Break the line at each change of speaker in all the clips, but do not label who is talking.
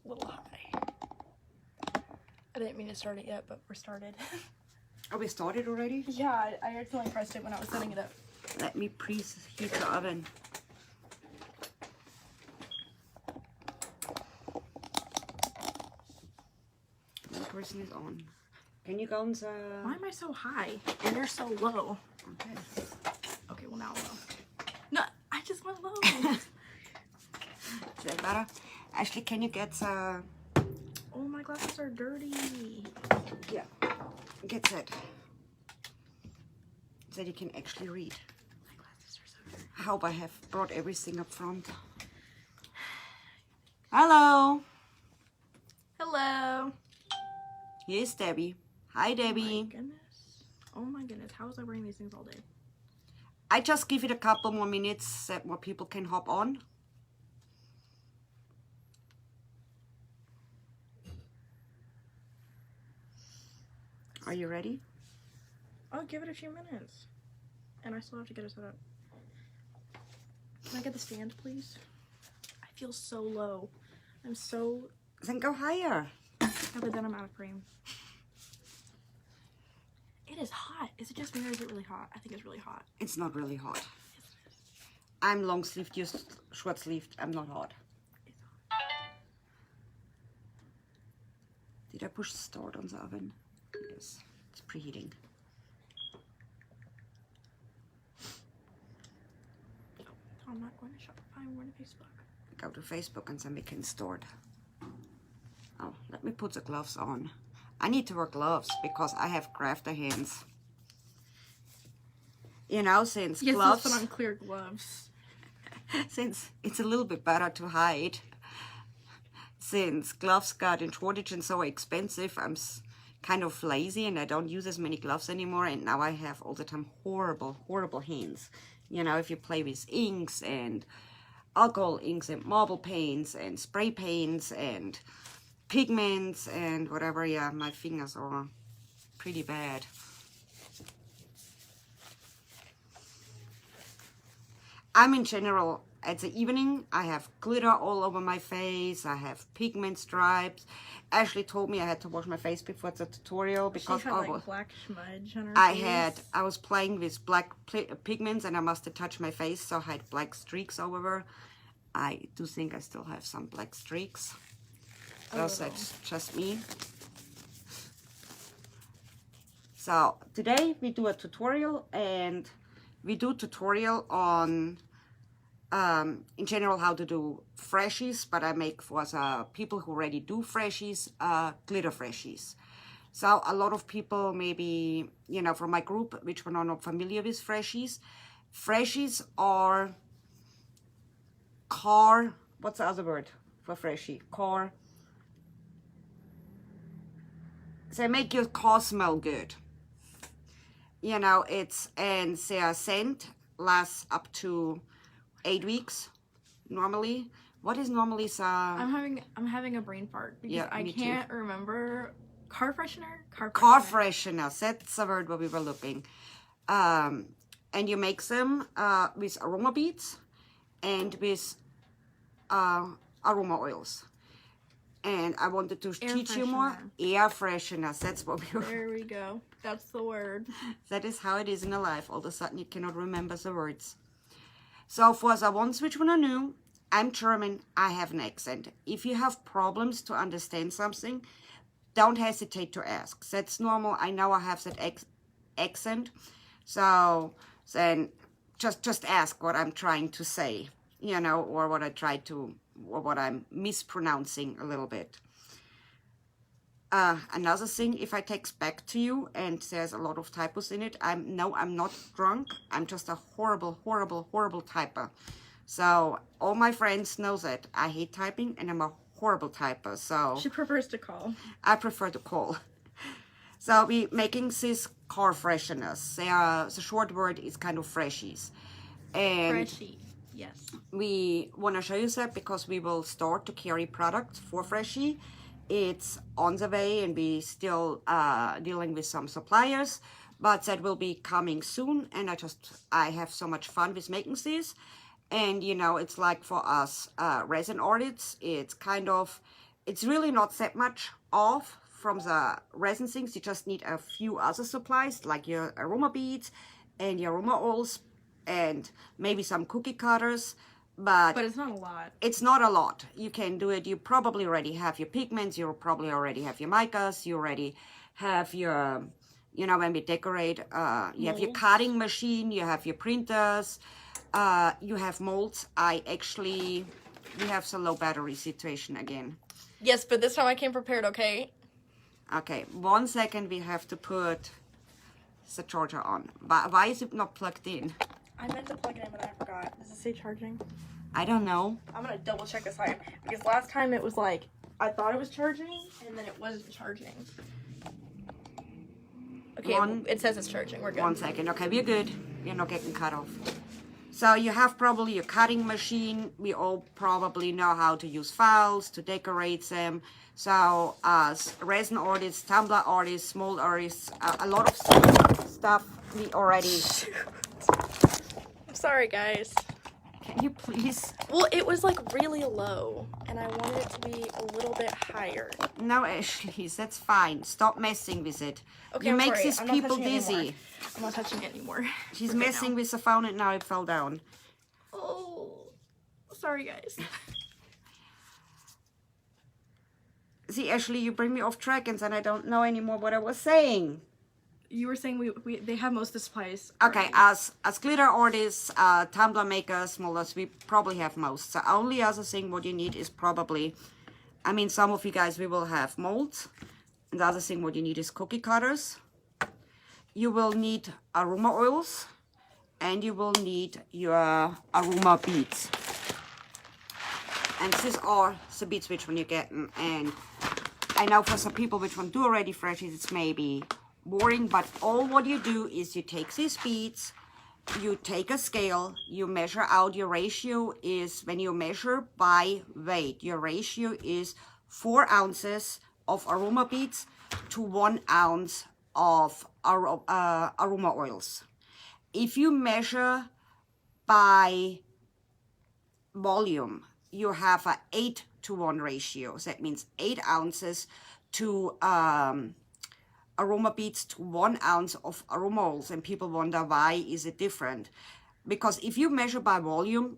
a little high. I didn't mean to start it yet, but we're started.
Are we started already?
Yeah, I accidentally pressed it when I was setting it up.
Let me preheat the oven. One person is on. Can you go on the...
Why am I so high and you're so low?
Okay.
Okay, well now I'm low. No, I just went low.
Is that better? Ashley, can you get the...
Oh, my glasses are dirty.
Yeah. Get that. So you can actually read.
My glasses are so dirty.
I hope I have brought everything up front. Hello.
Hello.
Here's Debbie. Hi, Debbie.
Oh my goodness. Oh my goodness. How was I wearing these things all day?
I just give it a couple more minutes that more people can hop on. Are you ready?
I'll give it a few minutes. And I still have to get it set up. Can I get the stand, please? I feel so low. I'm so...
Then go higher.
Yeah, but then I'm out of frame. It is hot. Is it just me or is it really hot? I think it's really hot.
It's not really hot. I'm long sleeved, you're short sleeved. I'm not hot.
It's hot.
Did I push start on the oven? Yes, it's preheating.
No, I'm not going to Shopify. I'm going to Facebook.
Go to Facebook and then we can start. Oh, let me put the gloves on. I need to wear gloves because I have crafter hands. You know, since
yes,
gloves...
Yes, put on clear gloves.
Since it's a little bit better to hide. Since gloves got in shortage and so expensive, I'm kind of lazy and I don't use as many gloves anymore. And now I have all the time horrible, horrible hands. You know, if you play with inks and alcohol inks and marble paints and spray paints and pigments and whatever, yeah, my fingers are pretty bad. I'm in general, at the evening, I have glitter all over my face, I have pigment stripes. Ashley told me I had to wash my face before the tutorial because
she had, like, black smudge on her face.
I was playing with black pigments and I must have touched my face, so I had black streaks all over. I do think I still have some black streaks. That's just me. So today we do a tutorial, and we do tutorial on in general how to do freshies, but I make for the people who already do freshies, glitter freshies. So a lot of people maybe, you know, from my group, which are not familiar with freshies. Freshies are what's the other word for freshie? They make your car smell good. You know, and their scent lasts up to 8 weeks normally. What is normally
I'm having a brain fart because
yeah,
I can't remember. Car freshener?
Car freshener, that's the word where we were looking. And you make them with aroma beads and with aroma oils. And I wanted to teach you more. Air fresheners, that's what we were.
There we go. That's the word.
That is how it is in a life. All of a sudden you cannot remember the words. So for the ones which are new, I'm German, I have an accent. If you have problems to understand something, don't hesitate to ask. That's normal. I know I have that accent. So then just ask what I'm trying to say, you know, or what I try to, or what I'm mispronouncing a little bit. Another thing, if I text back to you and there's a lot of typos in it, I'm not drunk. I'm just a horrible, horrible, horrible typer. So all my friends know that I hate typing and I'm a horrible typer. So
she prefers to call.
I prefer to call. So we making these car fresheners. The short word is kind of freshies. And
Freshie, yes.
We want to show you that because we will start to carry products for Freshie. It's on the way and we still dealing with some suppliers, but that will be coming soon. And I have so much fun with making these. And you know, it's like for us resin artists, it's kind of it's really not that much off from the resin things. You just need a few other supplies like your aroma beads and your aroma oils and maybe some cookie cutters. But
it's not a lot.
It's not a lot. You can do it. You probably already have your pigments. You probably already have your micas. You already have your, you know, when we decorate, you have your cutting machine. You have your printers. You have molds. We have some low battery situation again.
Yes, but this time I came prepared, okay?
Okay, 1 second. We have to put the charger on. Why is it not plugged in?
I meant to plug it in, but I forgot. Does it say charging?
I don't know.
I'm gonna double check this time because last time it was like I thought it was charging and then it wasn't charging. Okay, it says it's charging. We're good.
1 second. Okay, we're good. We're not getting cut off. So you have probably your cutting machine. We all probably know how to use files to decorate them. So as resin artists, tumbler artists, mold artists, a lot of stuff we already.
I'm sorry, guys.
Can you please?
Well, it was like really low, and I wanted it to be a little bit higher.
No, Ashley, that's fine. Stop messing with it.
Okay,
you
I'm
make
sorry.
these
I'm not
people
touching it
dizzy.
anymore. I'm not touching it anymore.
She's messing with the phone and now it fell down.
Oh, sorry, guys.
See, Ashley, you bring me off track and then I don't know anymore what I was saying.
You were saying they have most of the supplies.
Okay, as glitter artists, tumbler makers, molders, we probably have most. The only other thing what you need is probably, I mean, some of you guys, we will have molds. And the other thing what you need is cookie cutters. You will need aroma oils. And you will need your aroma beads. And these are the beads which one you're getting. And I know for some people which one do already freshies, it's maybe boring, but all what you do is you take these beads, you take a scale, you measure out your ratio is, when you measure by weight, your ratio is 4 ounces of aroma beads to 1 ounce of aroma oils. If you measure by volume, you have a 8-to-1 ratio. So that means 8 ounces to aroma beads to 1 ounce of aroma oils. And people wonder, why is it different? Because if you measure by volume,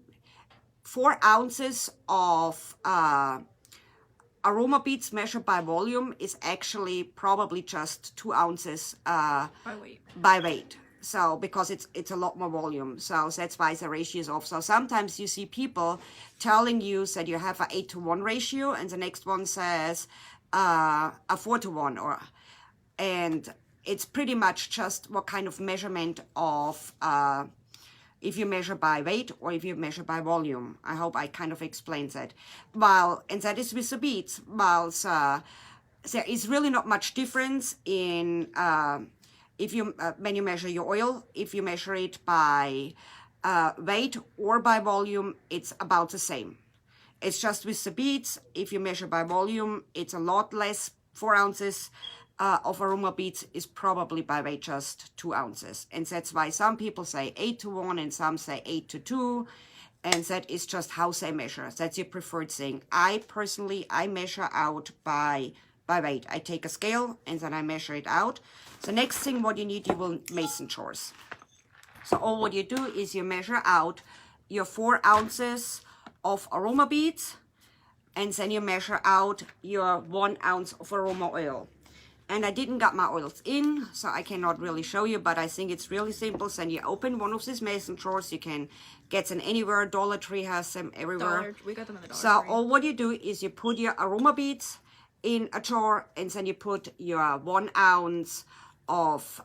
4 ounces of aroma beads measured by volume is actually probably just 2 ounces by weight. So because it's a lot more volume, so that's why the ratio is off. So sometimes you see people telling you that you have an 8-to-1 ratio, and the next one says a 4-to-1, and it's pretty much just what kind of measurement of if you measure by weight or if you measure by volume. I hope I kind of explained that. And that is with the beads. There is really not much difference in if you when you measure your oil. If you measure it by weight or by volume, it's about the same. It's just with the beads, if you measure by volume, it's a lot less. 4 ounces of aroma beads is probably by weight just 2 ounces. And that's why some people say 8-to-1 and some say 8-to-2. And that is just how they measure. That's your preferred thing. I personally measure out by weight. I take a scale and then I measure it out. The next thing what you need, you will mason jars. So all what you do is you measure out your 4 ounces of aroma beads, and then you measure out your 1 ounce of aroma oil. And I didn't got my oils in, so I cannot really show you, but I think it's really simple. So then you open one of these mason jars. You can get them anywhere. Dollar Tree has them everywhere.
We got them at the Dollar
So
Tree.
all what you do is you put your aroma beads in a jar, and then you put your 1 ounce of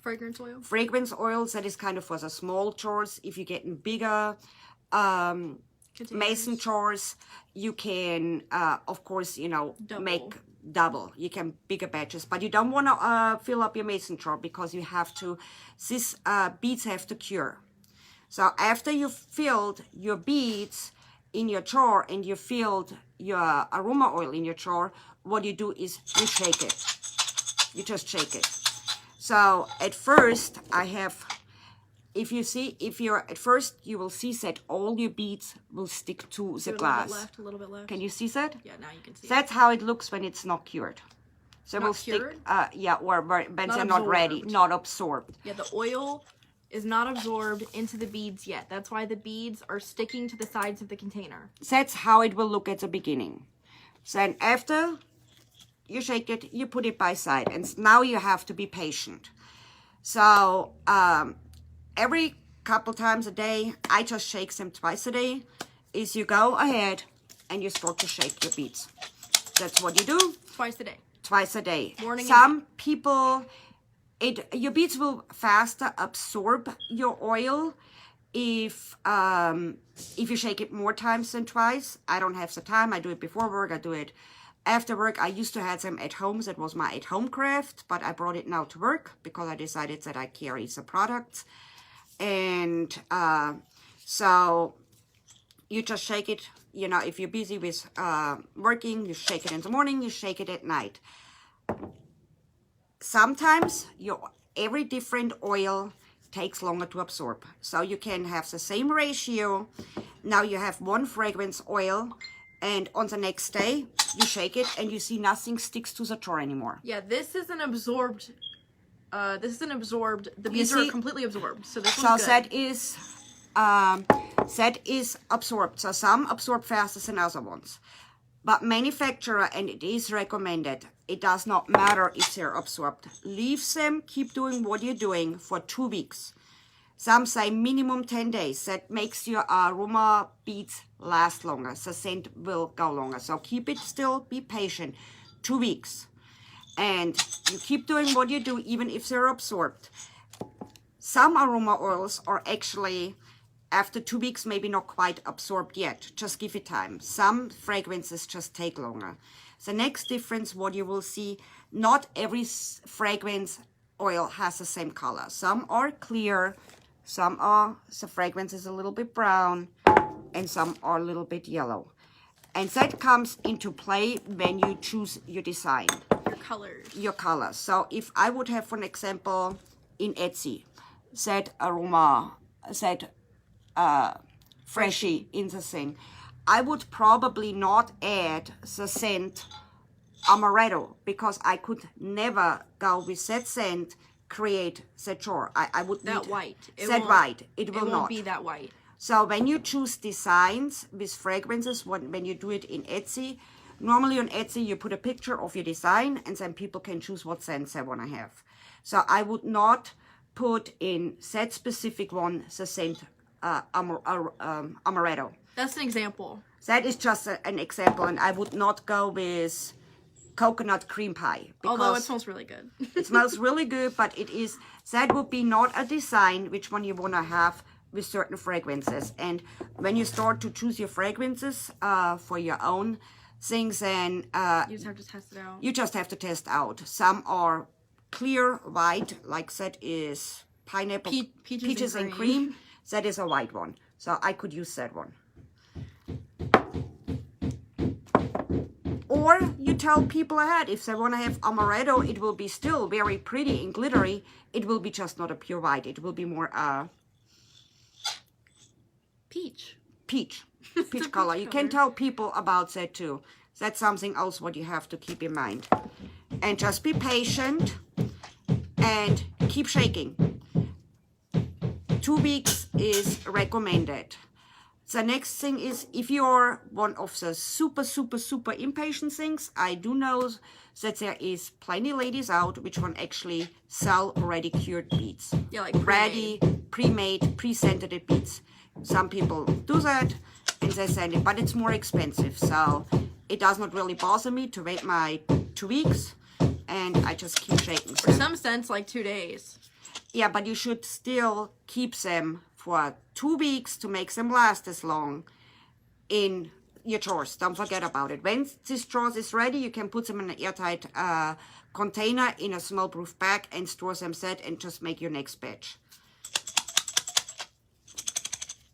fragrance oil.
Fragrance oils. That is kind of for the small jars. If you're getting bigger mason jars, you can of course, you know, make double. You can bigger batches, but you don't want to fill up your mason jar because you have to, these beads have to cure. So after you filled your beads in your jar and you filled your aroma oil in your jar, what you do is you shake it. You just shake it. So at first I have if you see, if you're at first, you will see that all your beads will stick to the glass.
A little bit left.
Can you see that?
Yeah, now you can see.
That's how it looks when it's not cured. So
Not
we'll
cured?
stick, yeah, or when they're not ready,
absorbed.
not absorbed.
Yeah, the oil is not absorbed into the beads yet. That's why the beads are sticking to the sides of the container.
That's how it will look at the beginning. Then after you shake it, you put it by side, and now you have to be patient. So every couple times a day, I just shake them twice a day, is you go ahead and you start to shake your beads. That's what you do.
Twice a day.
Twice a day.
Morning and
Some people, your beads will faster absorb your oil if you shake it more times than twice. I don't have the time. I do it before work. I do it after work. I used to have them at home. That was my at-home craft, but I brought it now to work because I decided that I carry the products. And so you just shake it. You know, if you're busy with working, you shake it in the morning, you shake it at night. Sometimes every different oil takes longer to absorb. So you can have the same ratio. Now you have one fragrance oil, and on the next day, you shake it and you see nothing sticks to the jar anymore.
Yeah, this isn't absorbed. The beads are completely absorbed. So this one's good. That is absorbed. So some absorb faster than other ones. But manufacturer, and it is recommended, it does not matter if they're absorbed. Leave them, keep doing what you're doing for 2 weeks. Some say minimum 10 days. That makes your aroma beads last longer. The scent will go longer. So keep it still, be patient. 2 weeks. And you keep doing what you do, even if they're absorbed. Some aroma oils are actually, after 2 weeks, maybe not quite absorbed yet. Just give it time. Some fragrances just take longer. The next difference, what you will see, not every fragrance oil has the same color. Some are clear, the fragrance is a little bit brown, and some are a little bit yellow. And that comes into play when you choose your design. Your colors. So if I would have, for an example, in Etsy, that aroma, that Freshie in the thing, I would probably not add the scent amaretto, because I could never go with that scent, create that jar. I would that
need
white.
That white. It will not.
It won't be that white.
So when you choose designs with fragrances, when you do it in Etsy, normally on Etsy you put a picture of your design, and then people can choose what scents they want to have. So I would not put in that specific one the scent amaretto.
That's an example.
That is just an example, and I would not go with coconut cream pie.
Although it smells really good.
It smells really good, but that would be not a design which one you want to have with certain fragrances. And when you start to choose your fragrances for your own things, then
you just have to test it out.
You just have to test out. Some are clear white, like that is pineapple, peaches and cream. That is a white one. So I could use that one. Or you tell people ahead, if they want to have amaretto, it will be still very pretty and glittery. It will be just not a pure white. It will be more
peach
color. You can tell people about that too. That's something else what you have to keep in mind. And just be patient and keep shaking. 2 weeks is recommended. The next thing is, if you're one of the super impatient things, I do know that there is plenty ladies out which one actually sell already cured beads.
Yeah, like
ready, pre-made, pre-scented beads. Some people do that and they send it, but it's more expensive. So it does not really bother me to wait my 2 weeks, and I just keep shaking them.
For some scents, like 2 days.
Yeah, but you should still keep them for 2 weeks to make them last as long in your drawers. Don't forget about it. When this drawer is ready, you can put them in an airtight container in a small proof bag and store them set and just make your next batch.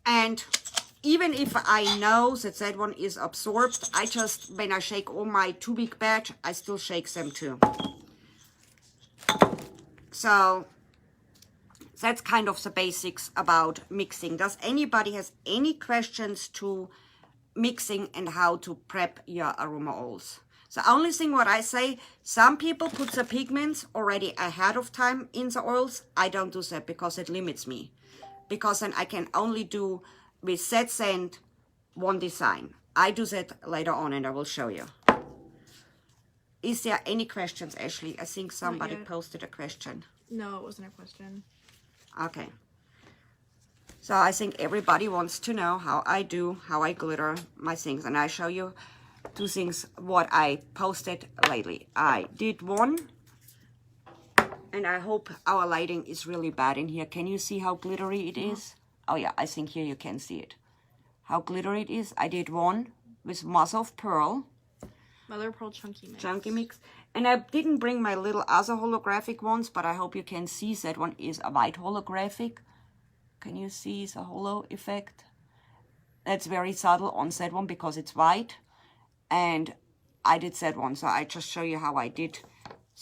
And even if I know that that one is absorbed, I just, when I shake all my 2 week batch, I still shake them too. So that's kind of the basics about mixing. Does anybody has any questions to mixing and how to prep your aroma oils? The only thing what I say, some people put the pigments already ahead of time in the oils. I don't do that because it limits me. Because then I can only do with set scent one design. I do that later on and I will show you. Is there any questions, Ashley? I think somebody posted a question.
No, it wasn't a question.
Okay. So I think everybody wants to know how I do, how I glitter my things. And I show you two things what I posted lately. I did one, and I hope our lighting is really bad in here. Can you see how glittery it is? Oh yeah, I think here you can see it. How glittery it is. I did one with mother of pearl.
Mother of pearl chunky mix.
Chunky mix. And I didn't bring my little other holographic ones, but I hope you can see that one is a white holographic. Can you see the holo effect? That's very subtle on that one because it's white. And I did that one, so I just show you how I did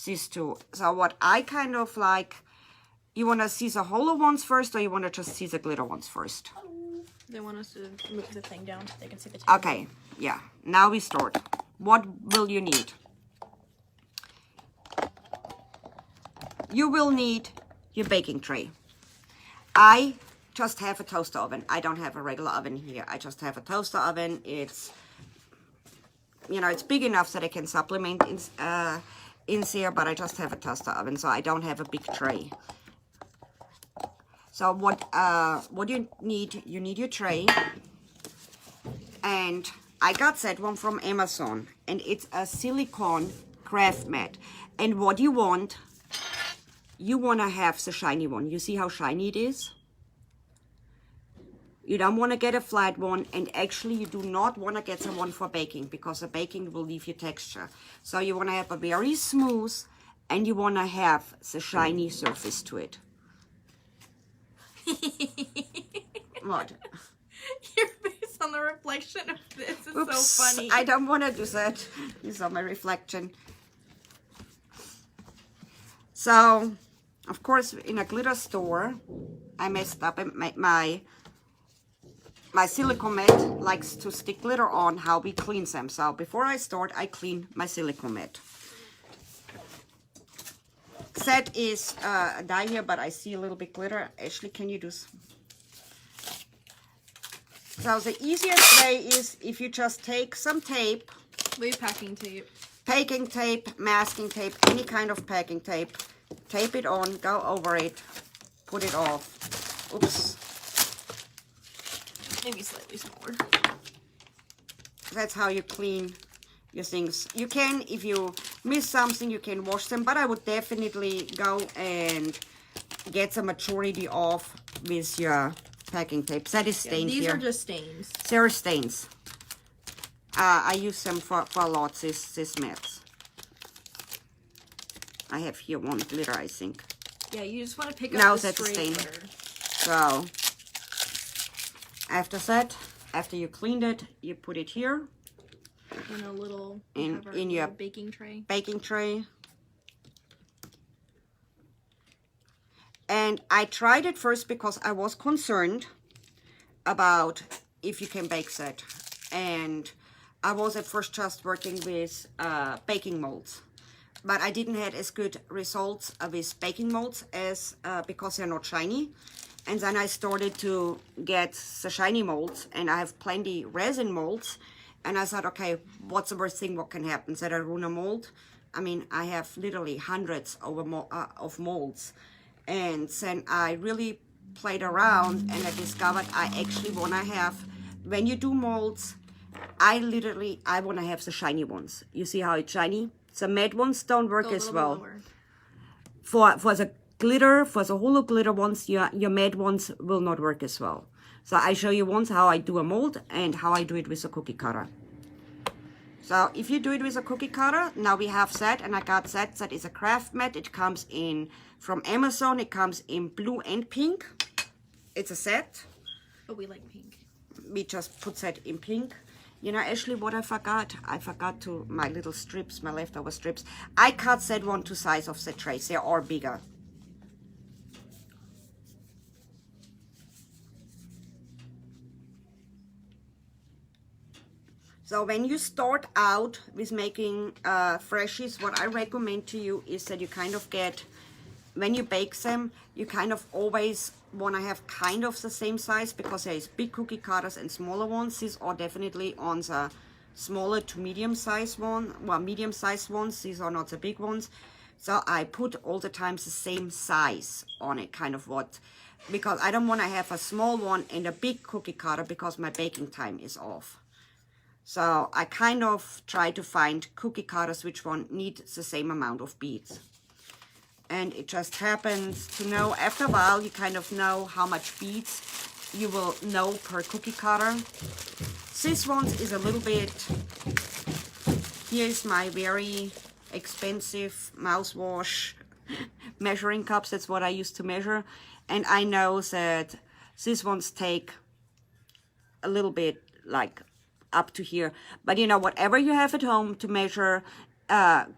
these two. So what I kind of like, you want to see the holo ones first, or you want to just see the glitter ones first?
They want us to move the thing down so they can see the table.
Okay, yeah. Now we start. What will you need? You will need your baking tray. I just have a toaster oven. I don't have a regular oven here. I just have a toaster oven. It's, you know, it's big enough that I can supplement in there, but I just have a toaster oven, so I don't have a big tray. So what you need your tray, and I got that one from Amazon, and it's a silicone craft mat. And what you want to have the shiny one. You see how shiny it is? You don't want to get a flat one, and actually you do not want to get the one for baking because the baking will leave your texture. So you want to have a very smooth, and you want to have the shiny surface to it. What?
Your face on the reflection of this is
Oops,
so funny.
I don't want to do that. You saw my reflection. So, of course, in a glitter store, I messed up and my silicone mat likes to stick glitter on. How we clean them. So before I start, I clean my silicone mat. That is a dye here, but I see a little bit glitter. Ashley, can you do? So the easiest way is if you just take some tape.
Leave packing tape.
Packing tape, masking tape, any kind of packing tape. Tape it on, go over it, put it off. Oops.
Maybe slightly smaller.
That's how you clean your things. You can, if you miss something, you can wash them, but I would definitely go and get the maturity off with your packing tape. That is stained
these
here.
These are just stains.
They're stains. I use them for lots, these mats. I have here one glitter, I think.
Yeah, you just want to pick up
now
the
that's a
stray
stain.
glitter.
So, after that, after you cleaned it, you put it here.
In a little,
in your
baking tray.
Baking tray. And I tried it first because I was concerned about if you can bake that. And I was at first just working with baking molds. But I didn't have as good results with baking molds as because they're not shiny. And then I started to get the shiny molds, and I have plenty resin molds. And I thought, okay, what's the worst thing what can happen? That I ruin a mold? I mean, I have literally hundreds of molds. And then I really played around, and I discovered I actually want to have, when you do molds, I want to have the shiny ones. You see how it's shiny? The matte ones don't work as well. For the glitter, for the holo glitter ones, your matte ones will not work as well. So I show you once how I do a mold and how I do it with a cookie cutter. So if you do it with a cookie cutter, now we have that, and I got that. That is a craft mat. It comes in from Amazon. It comes in blue and pink. It's a set.
But we like pink.
We just put that in pink. You know, Ashley, what I forgot to my little strips, my leftover strips. I cut that one to size of the trays. They are bigger. So when you start out with making freshies, what I recommend to you is that you kind of get, when you bake them, you kind of always want to have kind of the same size, because there is big cookie cutters and smaller ones. These are definitely on the smaller to medium size one, well, medium sized ones. These are not the big ones. So I put all the time the same size on it, kind of what, because I don't want to have a small one and a big cookie cutter, because my baking time is off. So I kind of try to find cookie cutters which one need the same amount of beads. And it just happens to know, after a while, you kind of know how much beads you will know per cookie cutter. This one is a little bit, here is my very expensive mouthwash measuring cups. That's what I used to measure. And I know that these ones take a little bit, like up to here. But you know, whatever you have at home to measure,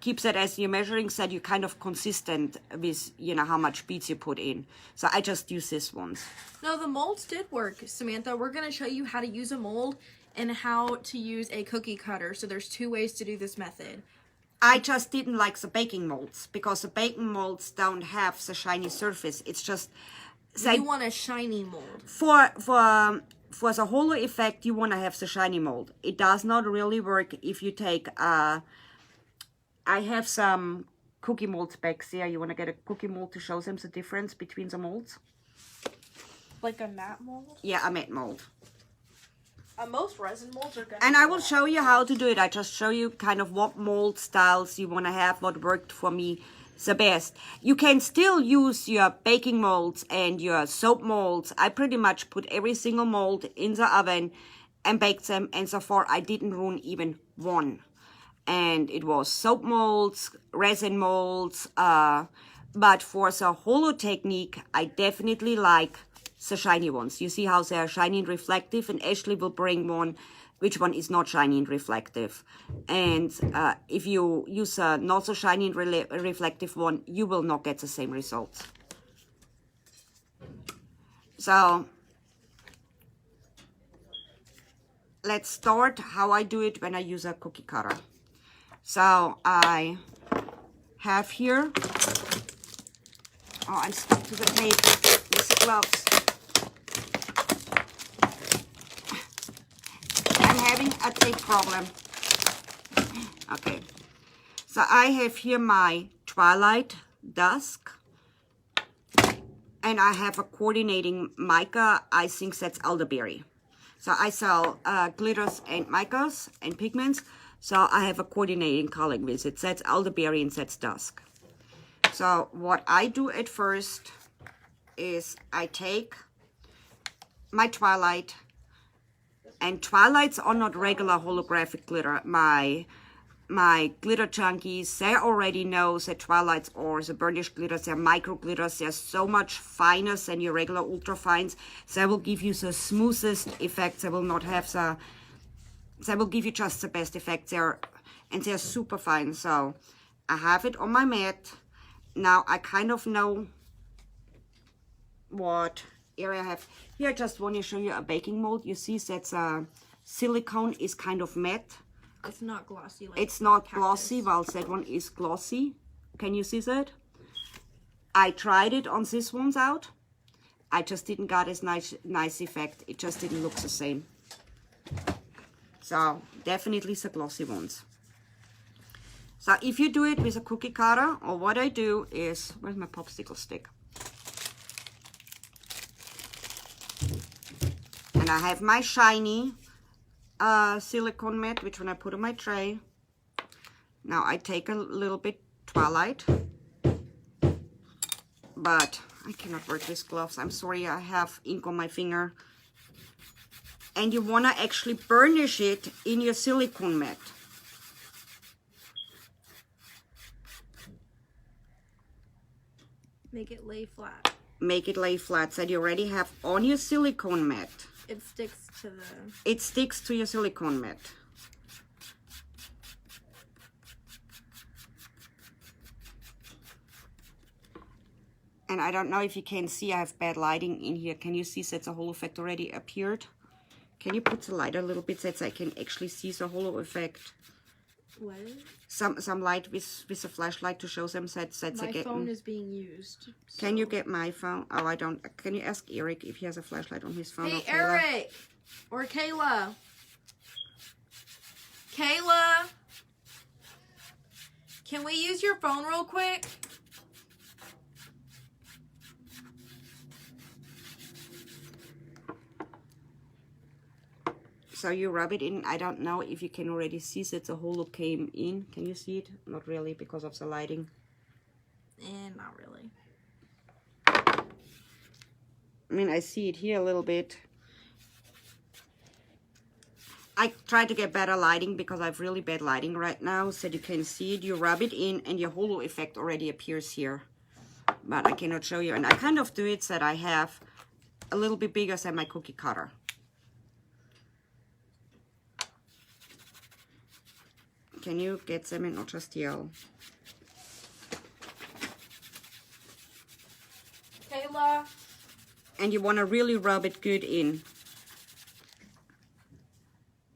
keep that as your measuring set, you're kind of consistent with, you know, how much beads you put in. So I just use this ones.
No, the molds did work, Samantha. We're going to show you how to use a mold and how to use a cookie cutter. So there's 2 ways to do this method.
I just didn't like the baking molds, because the baking molds don't have the shiny surface. It's just...
You want a shiny mold.
For the holo effect, you want to have the shiny mold. It does not really work if you take... I have some cookie molds back there. You want to get a cookie mold to show them the difference between the molds?
Like a matte mold?
Yeah, a matte mold.
Most resin molds are good.
And I will show you how to do it. I just show you kind of what mold styles you want to have, what worked for me the best. You can still use your baking molds and your soap molds. I pretty much put every single mold in the oven and baked them, and so far I didn't ruin even one. And it was soap molds, resin molds, but for the holo technique, I definitely like the shiny ones. You see how they are shiny and reflective, and Ashley will bring one which one is not shiny and reflective. And if you use a not so shiny and reflective one, you will not get the same results. So let's start how I do it when I use a cookie cutter. So I have here, oh, I'm stuck to the tape with the gloves. I'm having a tape problem. Okay, so I have here my Twilight Dusk, and I have a coordinating mica. I think that's elderberry. So I sell glitters and micas and pigments. So I have a coordinating color with it. That's elderberry and that's dusk. So what I do at first is I take my Twilight, and Twilights are not regular holographic glitter. My glitter junkies, they already know that Twilights are the burnished glitters. They're micro glitters. They're so much finer than your regular ultra fines. They will give you the smoothest effects. They will not have the... They will give you just the best effect there, and they're super fine. So I have it on my mat. Now I kind of know what area I have. Here I just want to show you a baking mold. You see that silicone is kind of matte.
It's not glossy. Like
it's not
cactus.
Glossy, while that one is glossy. Can you see that? I tried it on this ones out. I just didn't got as nice effect. It just didn't look the same. So definitely the glossy ones. So if you do it with a cookie cutter, or what I do is, where's my popsicle stick? And I have my shiny silicone mat, which when I put on my tray. Now I take a little bit Twilight, but I cannot work with gloves. I'm sorry, I have ink on my finger. And you want to actually burnish it in your silicone mat.
Make it lay flat.
Make it lay flat, so you already have on your silicone mat.
It sticks to the...
It sticks to your silicone mat. And I don't know if you can see, I have bad lighting in here. Can you see that the whole effect already appeared? Can you put the light a little bit so I can actually see the holo effect?
What?
Some light with a flashlight to show them that
My phone is being used. So.
Can you get my phone? Oh, I don't. Can you ask Eric if he has a flashlight on his phone?
Hey,
or Kayla?
Eric! Or Kayla. Kayla! Can we use your phone real quick?
So you rub it in. I don't know if you can already see that the holo came in. Can you see it? Not really because of the lighting.
Not really.
I mean, I see it here a little bit. I try to get better lighting because I have really bad lighting right now, so you can see it. You rub it in and your holo effect already appears here. But I cannot show you. And I kind of do it so that I have a little bit bigger than my cookie cutter. Can you get them and not just yell?
Kayla.
And you want to really rub it good in.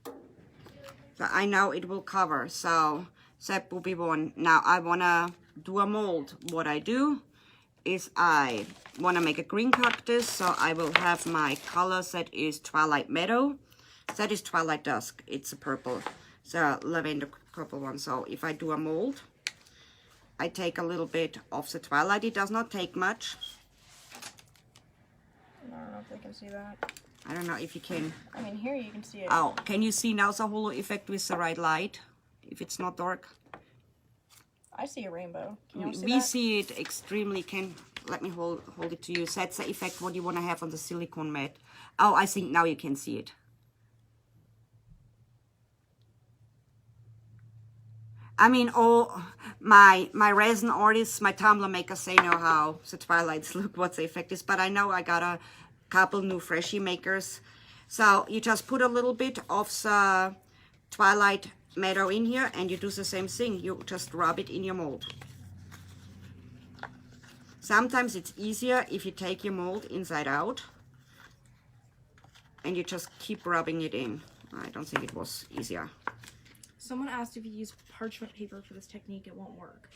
So I know it will cover, so that will be one. Now I want to do a mold. What I do is I want to make a green cactus, so I will have my color that is Twilight Meadow. That is Twilight Dusk. It's a purple. The lavender purple one. So if I do a mold, I take a little bit of the Twilight. It does not take much.
I don't know if they can see that.
I don't know if you can.
I mean, here you can see it.
Oh, can you see now the holo effect with the right light? If it's not dark.
I see a rainbow. Can you see
We
that?
see it extremely. Let me hold it to you. That's the effect what you want to have on the silicone mat. Oh, I think now you can see it. I mean, all my resin artists, my tumbler makers, they know how the Twilights look, what the effect is. But I know I got a couple new Freshie makers. So you just put a little bit of the Twilight Meadow in here and you do the same thing. You just rub it in your mold. Sometimes it's easier if you take your mold inside out and you just keep rubbing it in. I don't think it was easier.
Someone asked if you use parchment paper for this technique, it won't work.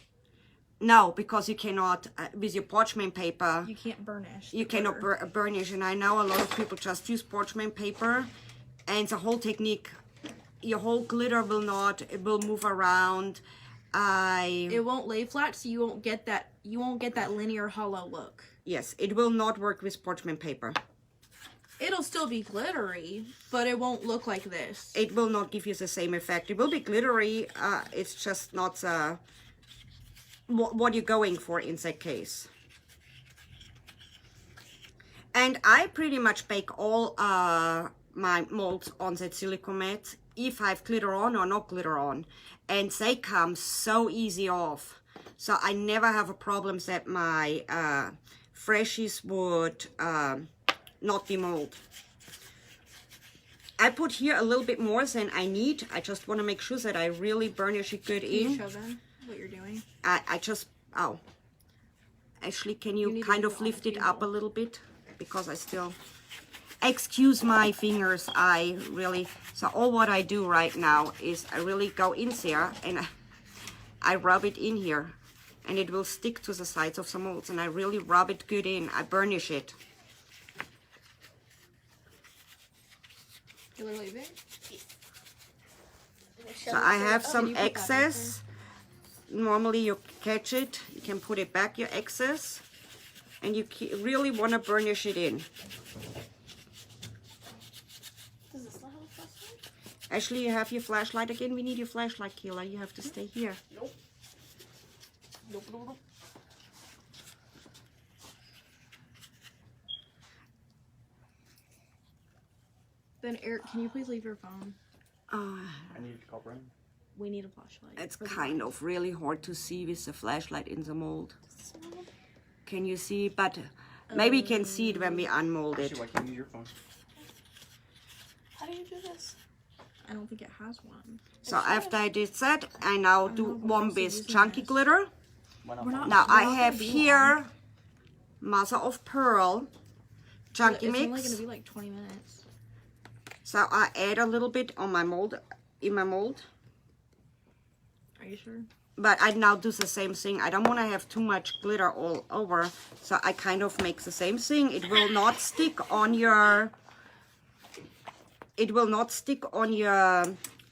No, because you cannot, with your parchment paper,
you can't burnish.
You cannot burnish, and I know a lot of people just use parchment paper, and the whole technique, your whole glitter will not, it will move around.
It won't lay flat, so you won't get that linear hollow look.
Yes, it will not work with parchment paper.
It'll still be glittery, but it won't look like this.
It will not give you the same effect. It will be glittery, it's just not what you're going for in that case. And I pretty much bake all my molds on that silicone mat, if I have glitter on or not glitter on. And they come so easy off. So I never have a problem that my freshies would not be mold. I put here a little bit more than I need. I just want to make sure that I really burnish it good in.
Can you show them what you're doing?
I just, oh. Actually, can you kind of lift it up a little bit? Because I still, excuse my fingers, so all what I do right now is I really go in there and I rub it in here. And it will stick to the sides of the molds. And I really rub it good in. I burnish it.
You want to leave it?
So I have some excess. Normally you catch it, you can put it back, your excess, and you really want to burnish it in.
Does this not have a flashlight?
Actually, you have your flashlight again. We need your flashlight, Kayla. You have to stay here.
Nope. Nope. Then Eric, can you please leave your phone?
I need a copper.
We need a flashlight.
It's kind of really hard to see with the flashlight in the mold. Can you see? But maybe you can see it when we unmold it.
Why can't you use your phone?
How do you do this? I don't think it has one.
So after I did that, I now do one with chunky glitter. Now I have here Mother of Pearl chunky
It's
mix.
only going to be like 20 minutes.
So I add a little bit on my mold, in my mold.
Are you sure?
But I now do the same thing. I don't want to have too much glitter all over, so I kind of make the same thing. It will not stick on your,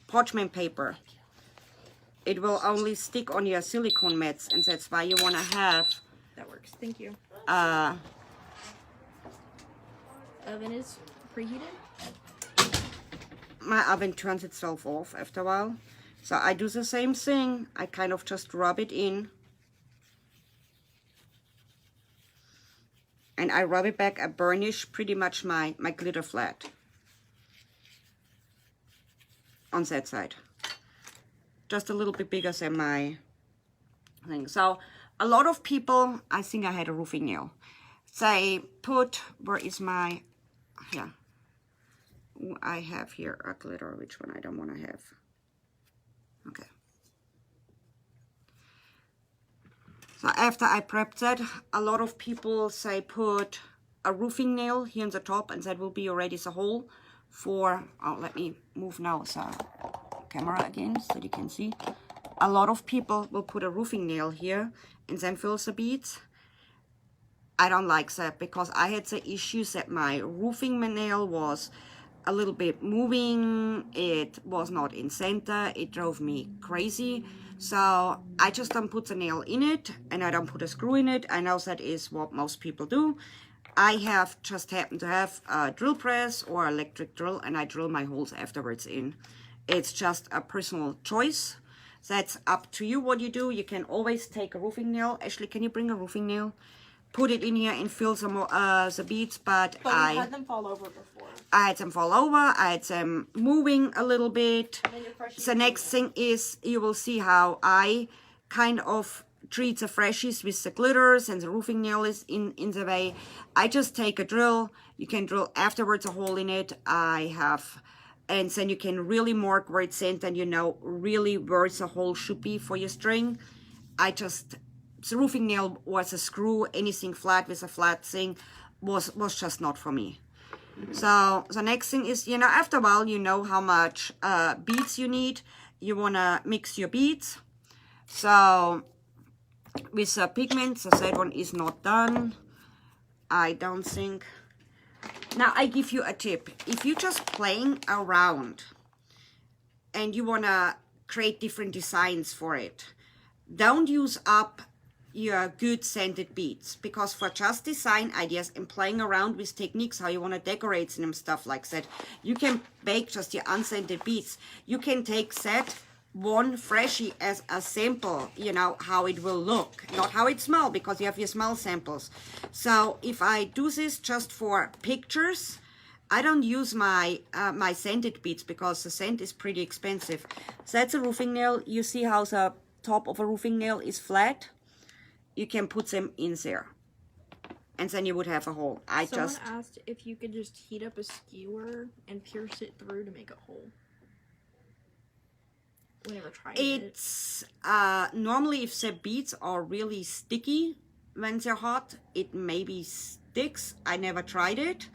parchment paper. It will only stick on your silicone mats, and that's why you want to have.
That works. Thank you.
Uh,
Oven is preheated.
my oven turns itself off after a while. So I do the same thing. I kind of just rub it in. And I rub it back. I burnish pretty much my glitter flat. On that side. Just a little bit bigger than my thing. So a lot of people, I think I had a roofing nail. They put, where is my, yeah. I have here a glitter, which one I don't want to have. Okay. So after I prepped that, a lot of people say put a roofing nail here on the top, and that will be already the hole for, oh, let me move now, so camera again, so you can see. A lot of people will put a roofing nail here and then fill the beads. I don't like that because I had the issues that my roofing nail was a little bit moving, it was not in center, it drove me crazy. So I just don't put the nail in it and I don't put a screw in it. I know that is what most people do. I have just happen to have a drill press or electric drill, and I drill my holes afterwards in. It's just a personal choice. That's up to you what you do. You can always take a roofing nail. Ashley, can you bring a roofing nail? Put it in here and fill some the beads, but
I had them fall over before.
I had them fall over. I had them moving a little bit. The next thing is you will see how I kind of treat the freshies with the glitters, and the roofing nail is in the way. I just take a drill. You can drill afterwards a hole in it. And then you can really mark where it's sent, and you know really where the hole should be for your string. The roofing nail was a screw, anything flat with a flat thing was just not for me. So the next thing is, you know, after a while, you know how much beads you need. You want to mix your beads. So with the pigments, the third one is not done, I don't think. Now I give you a tip. If you're just playing around and you want to create different designs for it, don't use up your good scented beads, because for just design ideas and playing around with techniques, how you want to decorate them, stuff like that, you can bake just your unscented beads. You can take that one freshie as a sample, you know, how it will look, not how it smells, because you have your smell samples. So if I do this just for pictures, I don't use my my scented beads because the scent is pretty expensive. So that's a roofing nail. You see how the top of a roofing nail is flat? You can put them in there, and then you would have a hole.
Someone asked if you could just heat up a skewer and pierce it through to make a hole. We never tried it.
It's normally if the beads are really sticky when they're hot, it maybe sticks. I never tried it.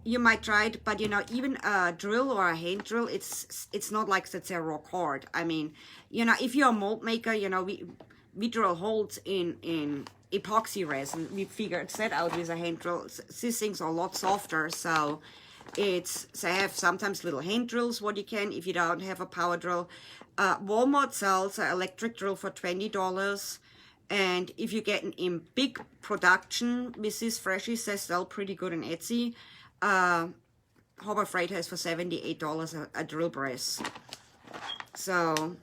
You might try it, but you know, even a drill or a hand drill, it's not like that they're rock hard. I mean, you know, if you're a mold maker, you know, we drill holes in epoxy resin. We figured that out with a hand drill. These things are a lot softer, so they have sometimes little hand drills what you can if you don't have a power drill. Walmart sells an electric drill for $20, and if you get in big production with these freshies, they sell pretty good on Etsy. Harbor Freight has for $78 a drill press. So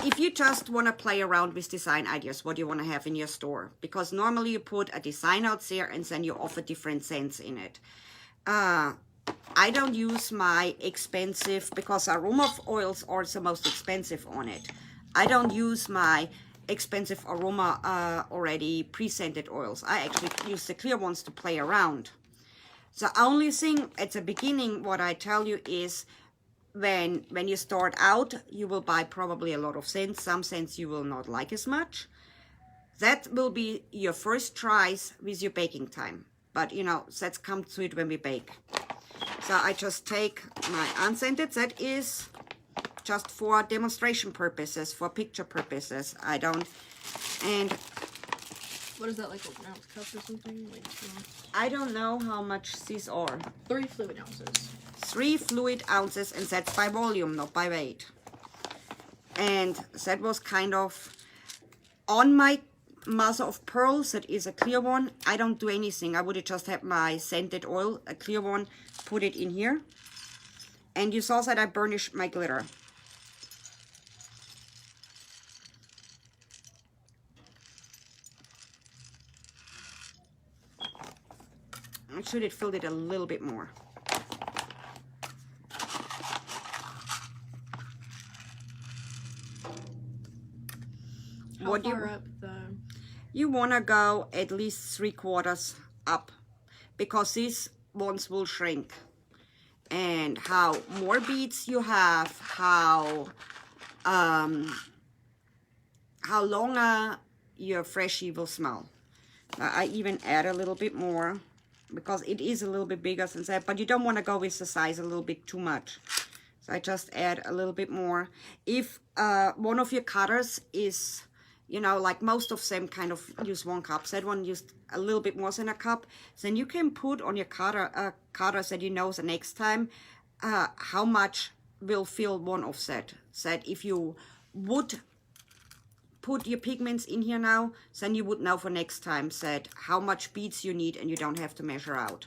if you just want to play around with design ideas, what you want to have in your store, because normally you put a design out there and then you offer different scents in it. I don't use my expensive, because aroma oils are the most expensive on it. I don't use my expensive aroma already pre-scented oils. I actually use the clear ones to play around. The only thing at the beginning, what I tell you is, when you start out, you will buy probably a lot of scents. Some scents you will not like as much. That will be your first tries with your baking time. But you know, let's come to it when we bake. So I just take my unscented. That is just for demonstration purposes, for picture purposes. I don't, and
what is that, like an ounce cup or something? Like,
I don't know how much these are.
3 fluid ounces.
3 fluid ounces, and that's by volume, not by weight. And that was kind of on my mother of pearls. That is a clear one. I don't do anything. I would just have my scented oil, a clear one, put it in here. And you saw that I burnished my glitter. I should have filled it a little bit more.
How far up the...
You want to go at least 3/4 up, because these ones will shrink. And how more beads you have, how longer your Freshie will smell. I even add a little bit more, because it is a little bit bigger than that, but you don't want to go with the size a little bit too much. So I just add a little bit more. If one of your cutters is, you know, like most of them kind of use 1 cup, that one used a little bit more than a cup, then you can put on your cutter that you know the next time how much will fill one of that. That if you would put your pigments in here now, then you would know for next time that how much beads you need, and you don't have to measure out.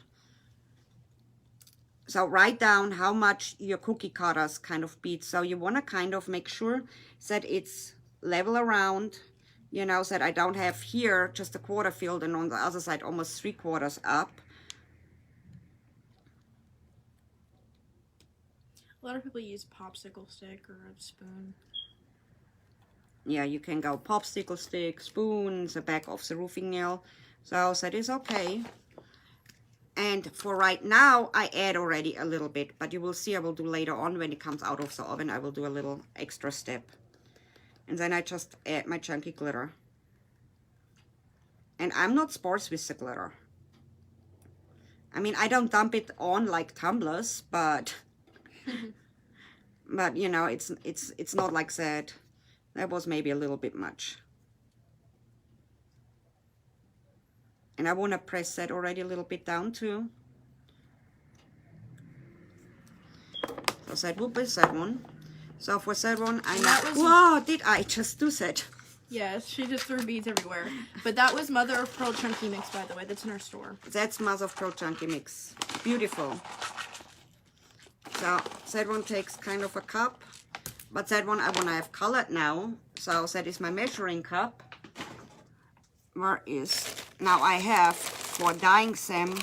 So write down how much your cookie cutters kind of beads. So you want to kind of make sure that it's level around, you know, that I don't have here just 1/4 filled and on the other side almost 3/4 up.
A lot of people use popsicle stick or a spoon.
Yeah, you can go popsicle stick, spoon, the back of the roofing nail. So that is okay. And for right now, I add already a little bit, but you will see I will do later on when it comes out of the oven, I will do a little extra step. And then I just add my chunky glitter. And I'm not sparse with the glitter. I mean, I don't dump it on like tumblers, but but you know, it's not like that. That was maybe a little bit much. And I want to press that already a little bit down too. So that would be that one. So for that one, I know. Whoa, did I just do that?
Yes, she just threw beads everywhere. But that was Mother of Pearl Chunky Mix, by the way. That's in our store.
That's Mother of Pearl Chunky Mix. Beautiful. So that one takes kind of a cup. But that one I want to have colored now. So that is my measuring cup. Where is... Now I have, for dyeing them,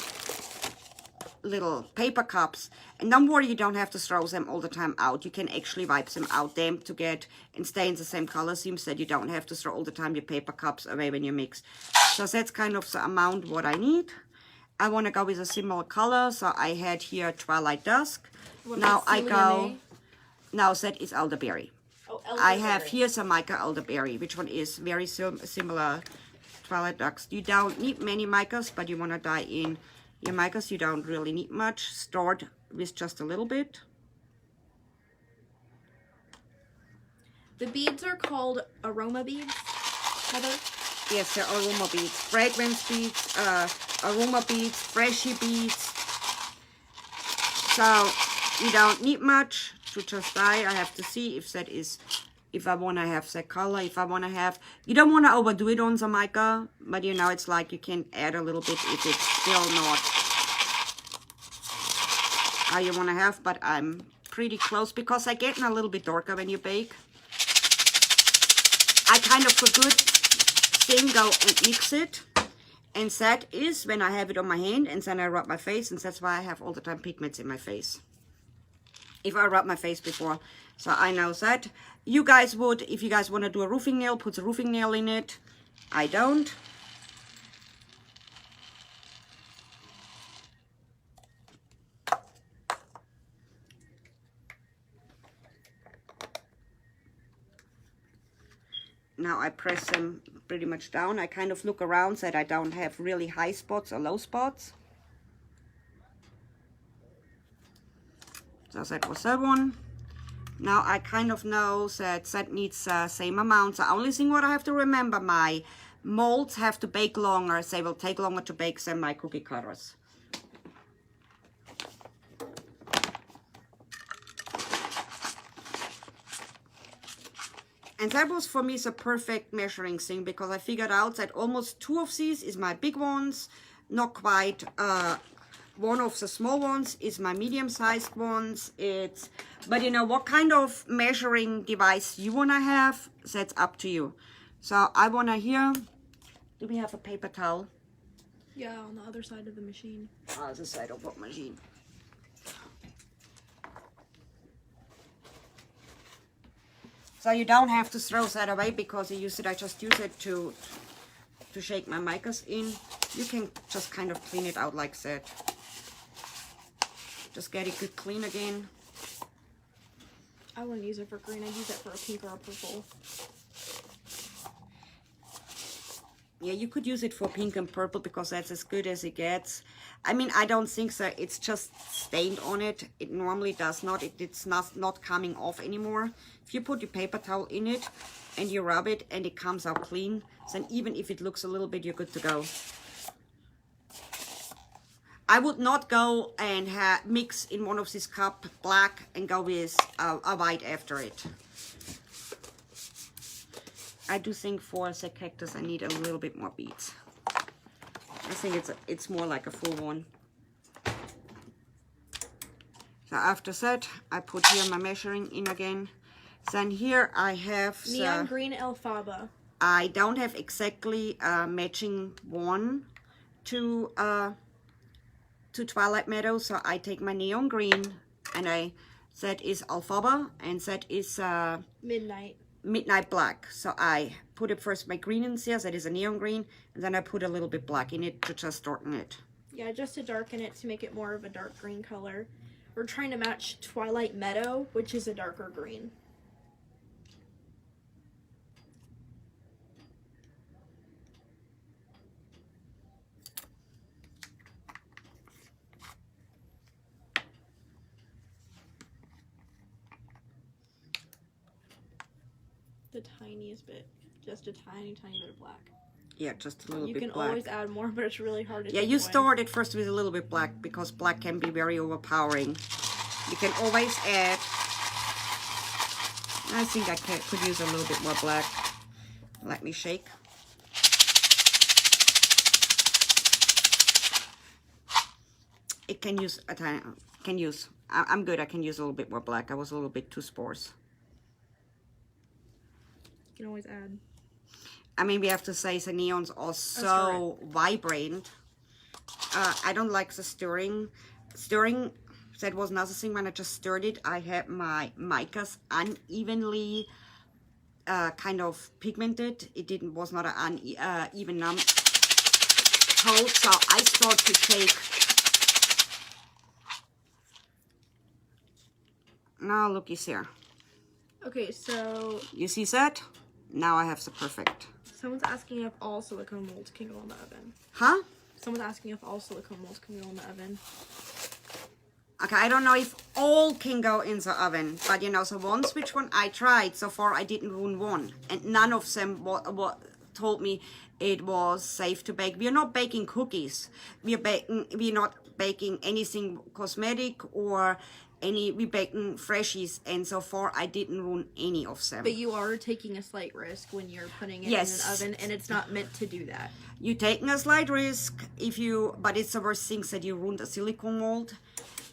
little paper cups. And don't worry, you don't have to throw them all the time out. You can actually wipe them out, damp to get and stay in the same color seams, that you don't have to throw all the time your paper cups away when you mix. So that's kind of the amount what I need. I want to go with a similar color, so I had here Twilight Dusk. Now I go... Now that is elderberry.
Oh, elderberry.
I have here some mica elderberry, which one is very similar Twilight Dusk. You don't need many micas, but you want to dye in your micas. You don't really need much. Start with just a little bit.
The beads are called aroma beads, Heather?
Yes, they're aroma beads. Fragrance beads, aroma beads, Freshie beads. So you don't need much to just dye. I have to see if that is, if I want to have that color, if I want to have, you don't want to overdo it on the mica, but you know, it's like you can add a little bit if it's still not how you want to have, but I'm pretty close because I get a little bit darker when you bake. I kind of, for good thing, go and mix it, and that is when I have it on my hand, and then I rub my face, and that's why I have all the time pigments in my face. If I rub my face before, so I know that. You guys would, if you guys want to do a roofing nail, put a roofing nail in it. I don't. Now I press them pretty much down. I kind of look around so that I don't have really high spots or low spots. So that was that one. Now I kind of know that needs same amount. The only thing what I have to remember, my molds have to bake longer. They will take longer to bake than my cookie cutters. And that was for me the perfect measuring thing, because I figured out that almost 2 of these is my big ones, not quite. One of the small ones is my medium-sized ones. But you know, what kind of measuring device you want to have, that's up to you. So I want to hear, do we have a paper towel?
Yeah, on the other side of the machine.
Oh, the side of what machine? So you don't have to throw that away because I just use it to shake my micas in. You can just kind of clean it out like that. Just get it good clean again.
I wouldn't use it for green, I'd use it for a pink or a purple.
Yeah, you could use it for pink and purple because that's as good as it gets. I mean, I don't think so. It's just stained on it. It normally does not. It's not coming off anymore. If you put your paper towel in it and you rub it and it comes out clean, then even if it looks a little bit, you're good to go. I would not go and mix in one of these cup black and go with a white after it. I do think for the cactus I need a little bit more beads. I think it's more like a full one. So after that, I put here my measuring in again. Then here I have
neon green alfaba.
I don't have exactly matching one to Twilight Meadow, so I take my neon green and that is alfaba, and that is midnight black. So I put it first my green in there, that is a neon green, and then I put a little bit black in it to just darken it.
Yeah, just to darken it, to make it more of a dark green color. We're trying to match Twilight Meadow, which is a darker green. The tiniest bit, just a tiny bit of black.
Yeah, just a little bit black.
You can always add more, but it's really hard to
Yeah, you start it first with a little bit black because black can be very overpowering. You can always add. I think I could use a little bit more black. Let me shake. It can use a tiny. I'm good. I can use a little bit more black. I was a little bit too sparse.
You can always add.
I mean, we have to say the neons are so vibrant. I don't like the stirring. Stirring, that was another thing. When I just stirred it, I had my micas unevenly kind of pigmented. It was not an uneven coat, so I start to shake. Now look, is here.
Okay, so
you see that? Now I have the perfect.
Someone's asking if all silicone molds can go in the oven.
Huh?
Someone's asking if all silicone molds can go in the oven.
Okay, I don't know if all can go in the oven, but you know, the ones which one I tried so far, I didn't ruin one, and none of them told me it was safe to bake. We are not baking cookies. We're not baking anything cosmetic or we're baking freshies, and so far I didn't ruin any of them.
But you are taking a slight risk when you're putting it in an oven, and it's not meant to do that.
You're taking a slight risk but it's the worst thing that you ruined a silicone mold.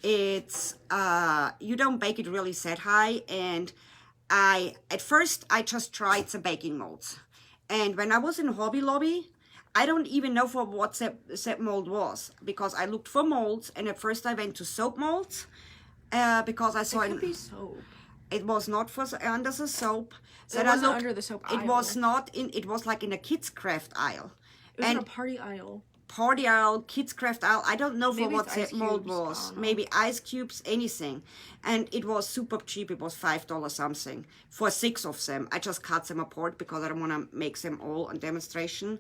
It's you don't bake it really that high, and at first I just tried the baking molds, and when I was in Hobby Lobby, I don't even know for what that mold was, because I looked for molds, and at first I went to soap molds. Because I saw
it could be soap.
It was not for under the soap.
So it wasn't under the soap aisle.
It was not in. It was like in a kids craft aisle.
It was in a party aisle.
Party aisle, kids craft aisle. I don't know for what that mold was. Maybe ice cubes, anything. And it was super cheap. It was $5 something for 6 of them. I just cut them apart because I don't want to make them all on demonstration.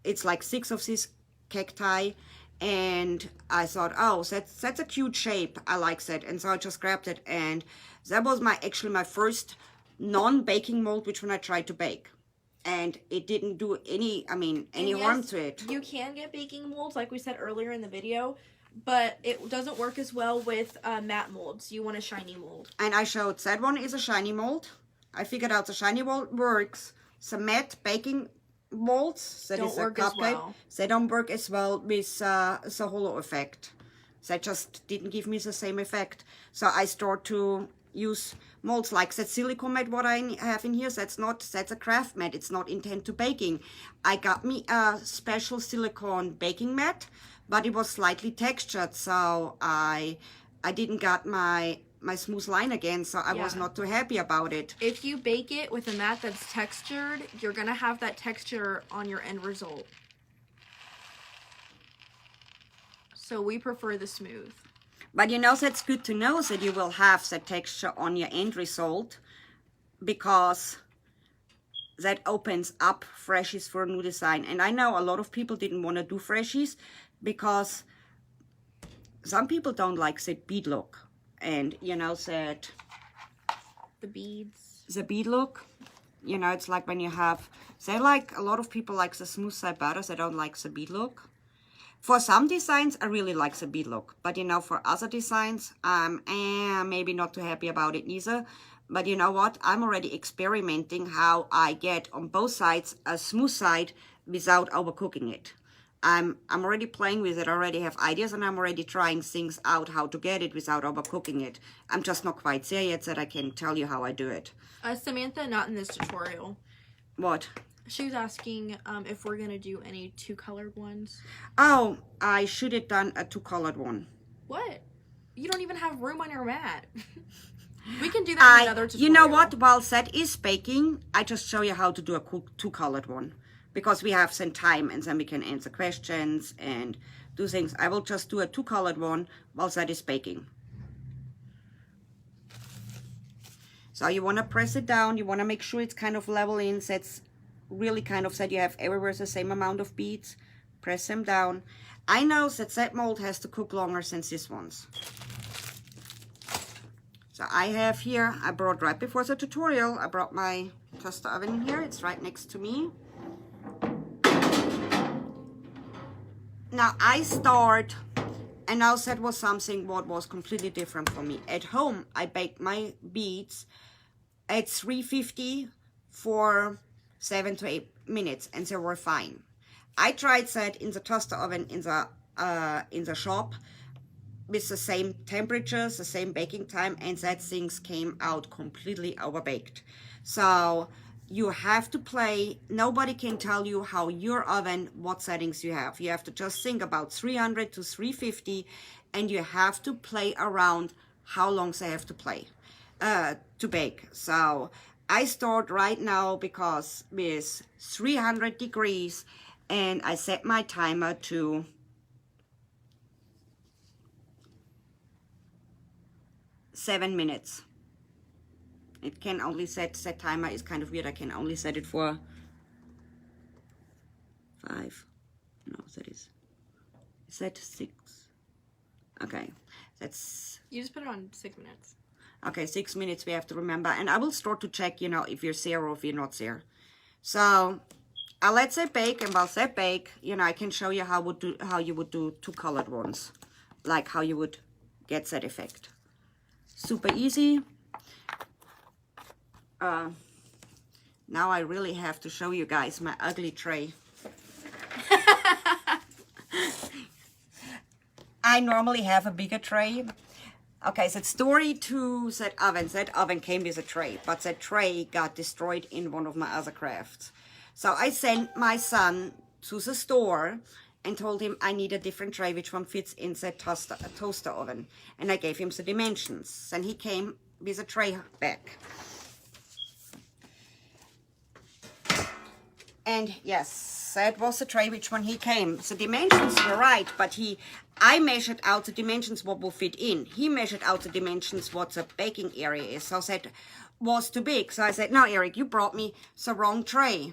It's like 6 of these cacti. And I thought, oh, that's a cute shape. I like that. And so I just grabbed it. And that was actually my first non-baking mold, which when I tried to bake. And it didn't do any harm to it.
You can get baking molds, like we said earlier in the video, but it doesn't work as well with matte molds. You want a shiny mold.
And I showed that one is a shiny mold. I figured out the shiny mold works. Some matte baking molds that
don't
is
work
a
as
cupcake.
well.
They don't work as well with the holo effect. That just didn't give me the same effect. So I started to use molds like that silicone mat what I have in here. That's a craft mat. It's not intended to baking. I got me a special silicone baking mat, but it was slightly textured, so I didn't got my smooth line again, so I was not too happy about it.
If you bake it with a mat that's textured, you're gonna have that texture on your end result. So we prefer the smooth.
But you know, that's good to know that you will have that texture on your end result, because that opens up Freshies for a new design. And I know a lot of people didn't want to do Freshies because some people don't like that bead look. And you know, that
the beads.
The bead look, you know, it's like when you have, a lot of people like the smooth separators. They don't like the bead look. For some designs, I really like the bead look. But, you know, for other designs, I'm maybe not too happy about it neither. But you know what? I'm already experimenting how I get on both sides a smooth side without overcooking it. I'm already playing with it. I already have ideas, and I'm already trying things out how to get it without overcooking it. I'm just not quite there yet that I can tell you how I do it.
Samantha, not in this tutorial.
What?
She was asking if we're going to do any two-colored ones.
Oh, I should have done a two-colored one.
What? You don't even have room on your mat. We can do that in another tutorial.
You know what? While that is baking, I just show you how to do a two-colored one. Because we have some time, and then we can answer questions and do things. I will just do a two-colored one while that is baking. So you want to press it down. You want to make sure it's kind of level in. That's really kind of that you have everywhere the same amount of beads. Press them down. I know that mold has to cook longer than this one's. So I have here, I brought right before the tutorial, I brought my toaster oven in here. It's right next to me. Now I start, and now that was something what was completely different for me. At home, I bake my beads at 350 for 7 to 8 minutes, and they were fine. I tried that in the toaster oven in the shop with the same temperatures, the same baking time, and that things came out completely overbaked. So you have to play. Nobody can tell you how your oven, what settings you have. You have to just think about 300 to 350, and you have to play around how long they have to play to bake. So I start right now because with 300 degrees, and I set my timer to 7 minutes. It can only set timer is kind of weird. I can only set it for 5. No, that is that 6. Okay, that's.
You just put it on 6 minutes.
Okay, 6 minutes we have to remember, and I will start to check, you know, if you're there or if you're not there. So I'll let that bake, and while that bake, you know, I can show you how you would do two-colored ones, like how you would get that effect. Super easy. Now I really have to show you guys my ugly tray. I normally have a bigger tray. Okay, so story to that oven. That oven came with a tray, but that tray got destroyed in one of my other crafts. So I sent my son to the store and told him I need a different tray, which one fits in that toaster oven. And I gave him the dimensions. Then he came with a tray back. And yes, that was the tray which one he came. The dimensions were right, but I measured out the dimensions what will fit in. He measured out the dimensions what the baking area is. So that was too big. So I said, no, Eric, you brought me the wrong tray.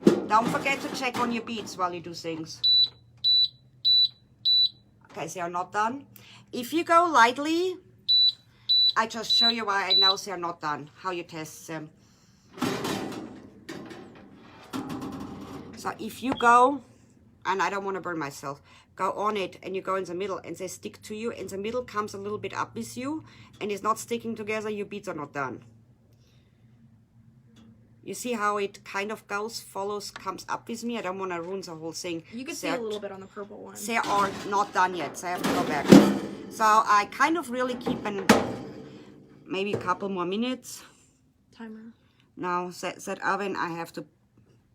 Don't forget to check on your beads while you do things. Okay, they are not done. If you go lightly, I just show you why I know they are not done, how you test them. So if you go, and I don't want to burn myself, go on it and you go in the middle and they stick to you and the middle comes a little bit up with you and is not sticking together, your beads are not done. You see how it kind of goes, follows, comes up with me? I don't want to ruin the whole thing.
You can see a little bit on the purple one.
They are not done yet, so I have to go back. So I kind of really keep maybe a couple more minutes.
Timer.
Now that oven, I have to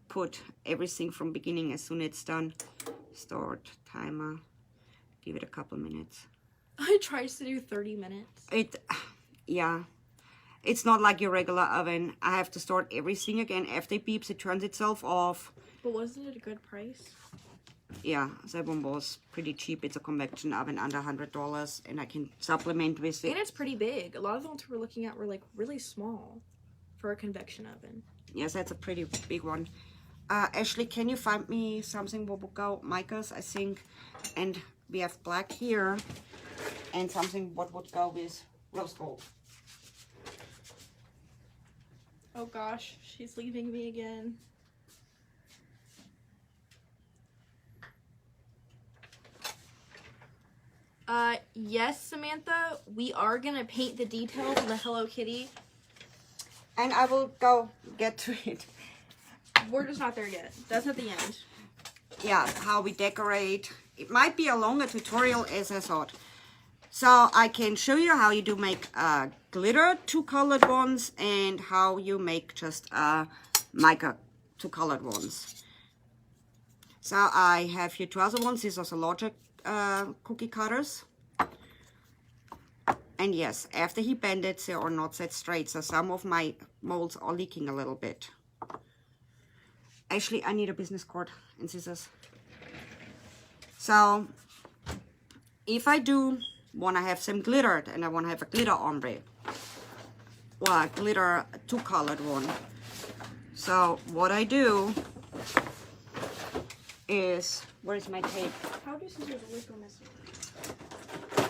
put everything from beginning as soon as it's done. Start, timer, give it a couple minutes.
It tries to do 30 minutes.
Yeah. It's not like your regular oven. I have to start everything again. After it beeps, it turns itself off.
But wasn't it a good price?
Yeah, that one was pretty cheap. It's a convection oven under $100, and I can supplement with it.
And it's pretty big. A lot of the ones we were looking at were like really small for a convection oven.
Yes, that's a pretty big one. Ashley, can you find me something what would go micas, I think, and we have black here, and something what would go with rose gold.
Oh gosh, she's leaving me again. Yes, Samantha, we are gonna paint the details of the Hello Kitty.
And I will go get to it.
We're just not there yet. That's at the end.
Yeah, how we decorate. It might be a longer tutorial as I thought. So I can show you how you do make glitter 2-colored ones and how you make just mica 2-colored ones. So I have here 2 other ones. These are the larger cookie cutters. And yes, after he bended, they are not set straight. So some of my molds are leaking a little bit. Actually, I need a business card and scissors. So if I do want to have some glittered and I want to have a glitter ombre or a glitter 2-colored one, so what I do is, where's my tape?
How do scissors always go missing?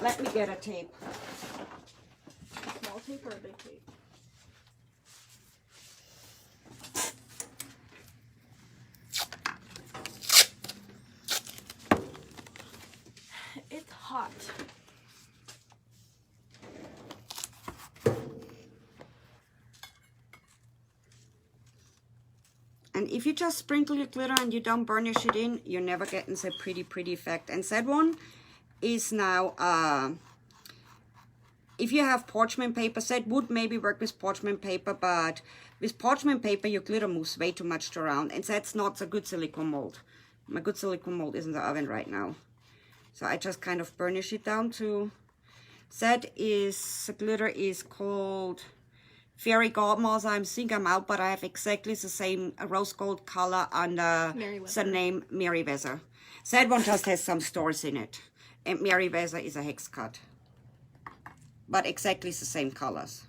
Let me get a tape.
A small tape or a big tape? It's hot.
And if you just sprinkle your glitter and you don't burnish it in, you're never getting the pretty effect. And that one is now, if you have parchment paper, that would maybe work with parchment paper, but with parchment paper, your glitter moves way too much around, and that's not a good silicone mold. My good silicone mold is in the oven right now. So I just kind of burnish it down to, that is, the glitter is called Fairy Godmother. I think I'm out, but I have exactly the same rose gold color under the name Merryweather. That one just has some stars in it. And Merryweather is a hex cut. But exactly the same colors.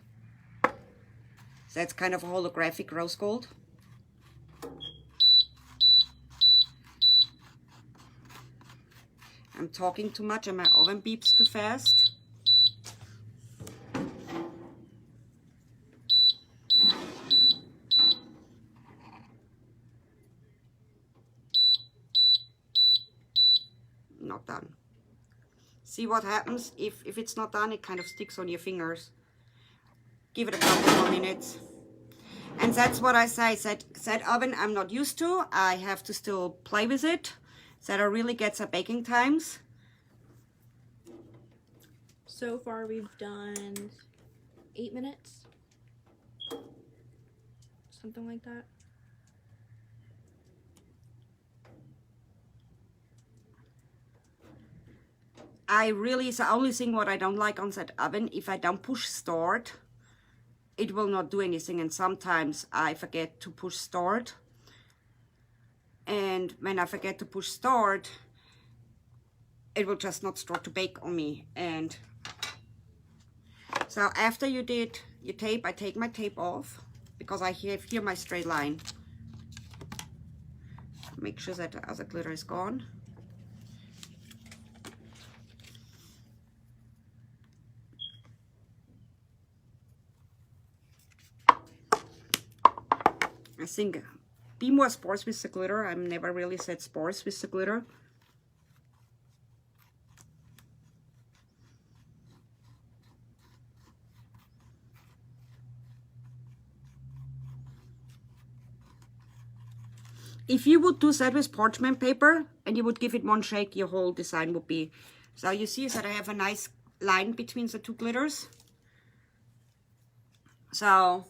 That's kind of a holographic rose gold. I'm talking too much and my oven beeps too fast. Not done. See what happens if it's not done, it kind of sticks on your fingers. Give it a couple more minutes. And that's what I say, that oven I'm not used to. I have to still play with it. That I really get the baking times.
So far we've done 8 minutes. Something like that.
The only thing what I don't like on that oven, if I don't push start, it will not do anything. And sometimes I forget to push start. And when I forget to push start, it will just not start to bake on me. And so after you did your tape, I take my tape off because I have here my straight line. Make sure that the other glitter is gone. I think be more sparse with the glitter. I've never really said sparse with the glitter. If you would do that with parchment paper and you would give it one shake, your whole design would be. So you see that I have a nice line between the two glitters. So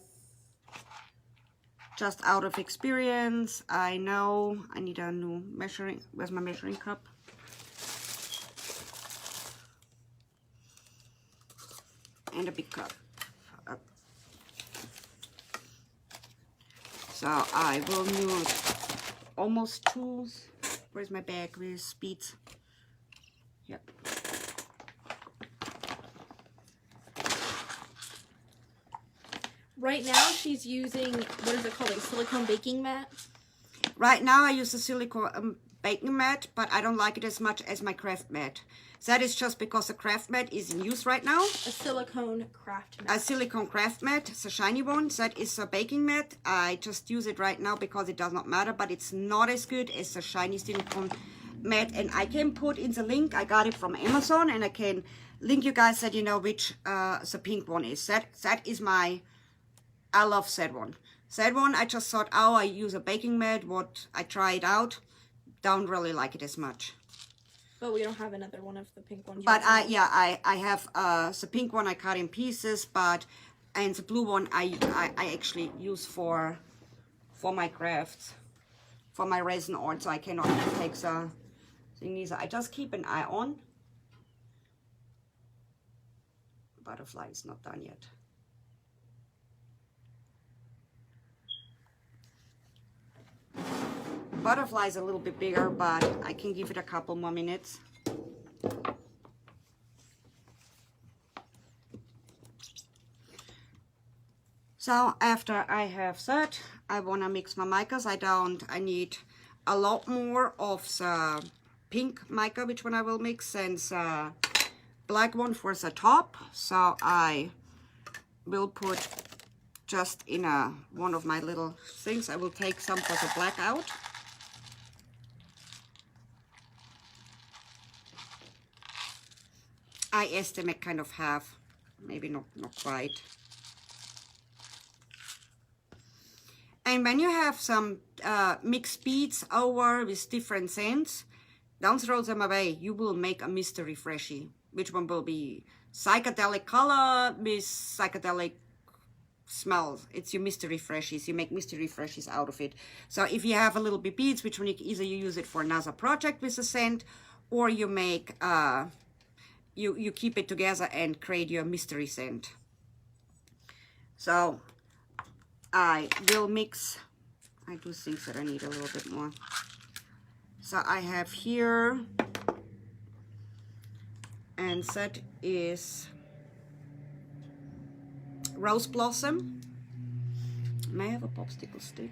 just out of experience, I know I need a new measuring. Where's my measuring cup? And a big cup. So I will use almost 2. Where's my bag with beads? Yep.
Right now she's using, what is it called, a silicone baking mat?
Right now I use a silicone baking mat, but I don't like it as much as my craft mat. That is just because the craft mat is in use right now.
A silicone craft mat.
A silicone craft mat, it's a shiny one. That is a baking mat. I just use it right now because it does not matter, but it's not as good as the shiny silicone mat. And I can put in the link, I got it from Amazon, and I can link you guys that you know which the pink one is. That is my, I love that one. That one, I just thought, oh, I use a baking mat, I try it out. Don't really like it as much.
But we don't have another one of the pink ones.
But I have the pink one I cut in pieces, and the blue one I actually use for my crafts, for my resin art, so I cannot take the thingies. I just keep an eye on. Butterfly is not done yet. Butterfly is a little bit bigger, but I can give it a couple more minutes. So after I have that, I want to mix my micas. I need a lot more of the pink mica, which one I will mix, and the black one for the top. So I will put just in one of my little things. I will take some for the black out. I estimate kind of half, maybe not quite. And when you have some mixed beads over with different scents, don't throw them away. You will make a mystery freshie, which one will be psychedelic color with psychedelic smells. It's your mystery freshies. You make mystery freshies out of it. So if you have a little bit beads, which one either you use it for another project with a scent, or you make you keep it together and create your mystery scent. So I will mix. I do think that I need a little bit more. So I have here, and that is Rose Blossom. May I have a popsicle stick?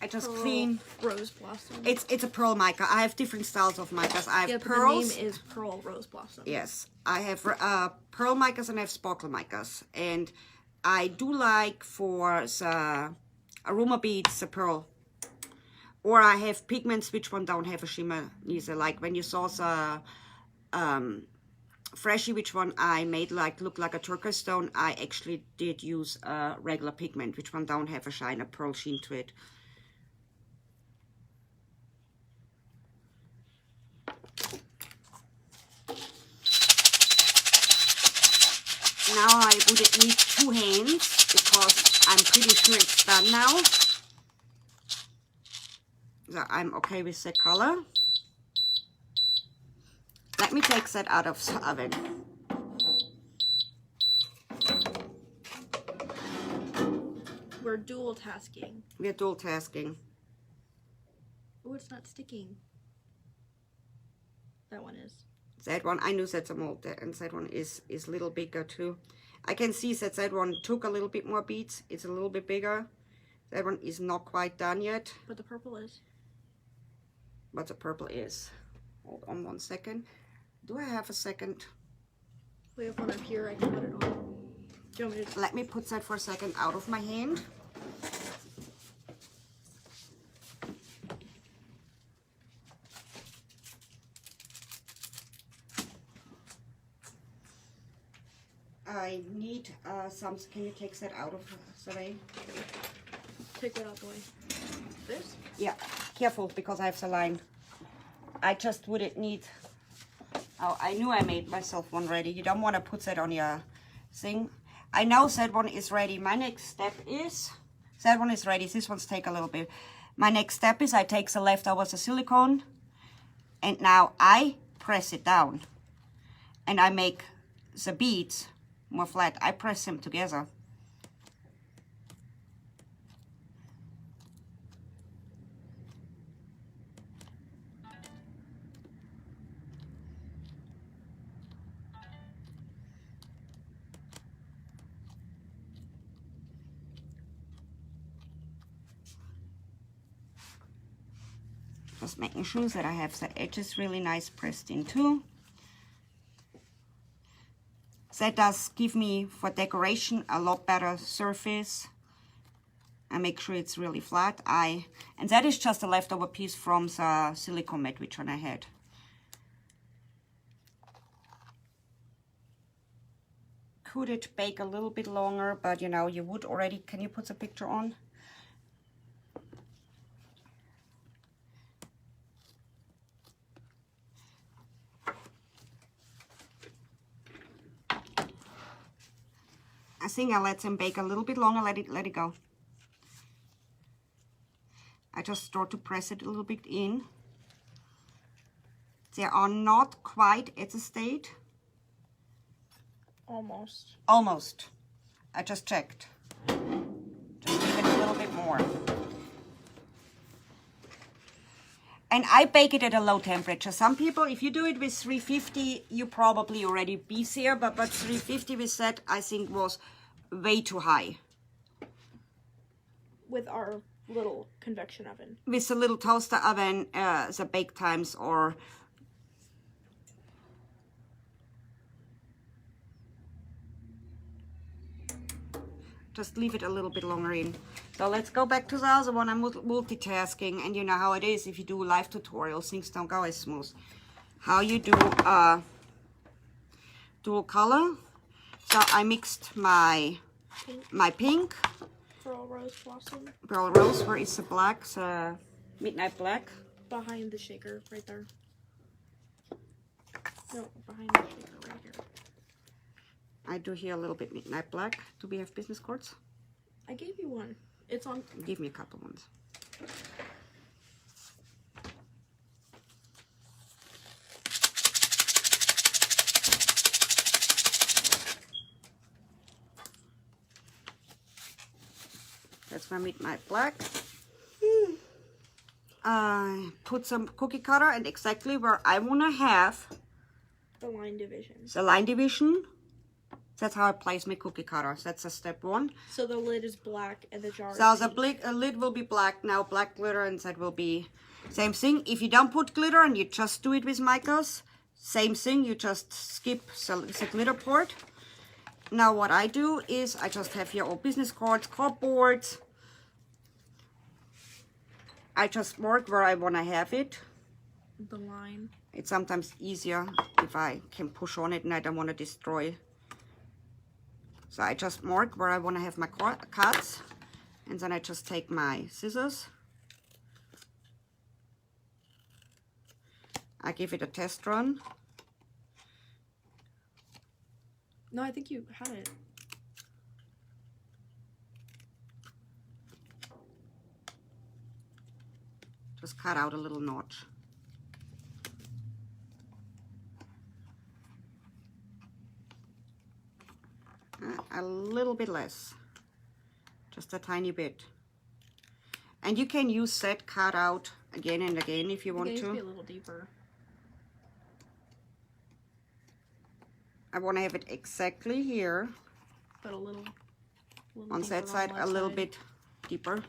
I just clean
Rose Blossom.
It's a pearl mica. I have different styles of micas. I have pearls.
The name is Pearl Rose Blossom.
Yes, I have pearl micas and I have sparkle micas, and I do like for the aroma beads the pearl. Or I have pigments which one don't have a shimmer neither. Like when you saw the Freshie, which one I made look like a turquoise stone, I actually did use a regular pigment, which one don't have a shine, a pearl sheen to it. Now I would need 2 hands because I'm pretty sure it's done now. So I'm okay with the color. Let me take that out of the oven.
We're dual tasking.
We're dual tasking.
Oh, it's not sticking. That one is.
That one, I knew that's a mold, and that one is a little bigger too. I can see that one took a little bit more beads. It's a little bit bigger. That one is not quite done yet.
But the purple is.
But the purple is. Hold on 1 second. Do I have a second?
We have one up here. I can put it on. Do you want me to...
Let me put that for a second out of my hand. I need some. Can you take that out of the way?
Take what out the way? This?
Yeah, careful because I have the line. I just wouldn't need. Oh, I knew I made myself one ready. You don't want to put that on your thing. I know that one is ready. My next step is that one is ready. This one's take a little bit. My next step is I take the leftovers of silicone, and now I press it down, and I make the beads more flat. I press them together. Just making sure that I have the edges really nice pressed in too. That does give me, for decoration, a lot better surface. I make sure it's really flat. And that is just a leftover piece from the silicone mat which one I had. Could it bake a little bit longer, but you know, you would already. Can you put the picture on? I think I'll let them bake a little bit longer, let it go. I just start to press it a little bit in. They are not quite at the state.
Almost.
Almost. I just checked. Just give it a little bit more. And I bake it at a low temperature. Some people, if you do it with 350, you probably already be there, but 350 with that, I think, was way too high.
With our little convection oven.
With a little toaster oven, the bake times are... Just leave it a little bit longer in. So let's go back to the other one. I'm multitasking, and you know how it is if you do live tutorials, things don't go as smooth. How you do dual color. So I mixed my pink.
Pearl Rose Blossom.
Pearl Rose, where is the black? The Midnight Black.
Behind the shaker, right there. No, behind the shaker, right here.
I do here a little bit Midnight Black. Do we have business cards?
I gave you one. It's on.
Give me a couple ones. That's my Midnight Black. I put some cookie cutter and exactly where I want to have
The line division.
the line division. That's how I place my cookie cutter. That's a step one.
So the lid is black and the jar
So
is
the lid will be black now, black glitter, and that will be same thing. If you don't put glitter and you just do it with micas, same thing. You just skip the glitter part. Now what I do is I just have here all business cards, cardboards. I just mark where I want to have it.
the line.
It's sometimes easier if I can push on it and I don't want to destroy. So I just mark where I want to have my cuts, and then I just take my scissors. I give it a test run.
No, I think you had it.
Just cut out a little notch. A little bit less, just a tiny bit. And you can use that cut out again and again if you want
It needs to be a
to.
little deeper.
I want to have it exactly here.
but a little
on that side, a little bit deeper.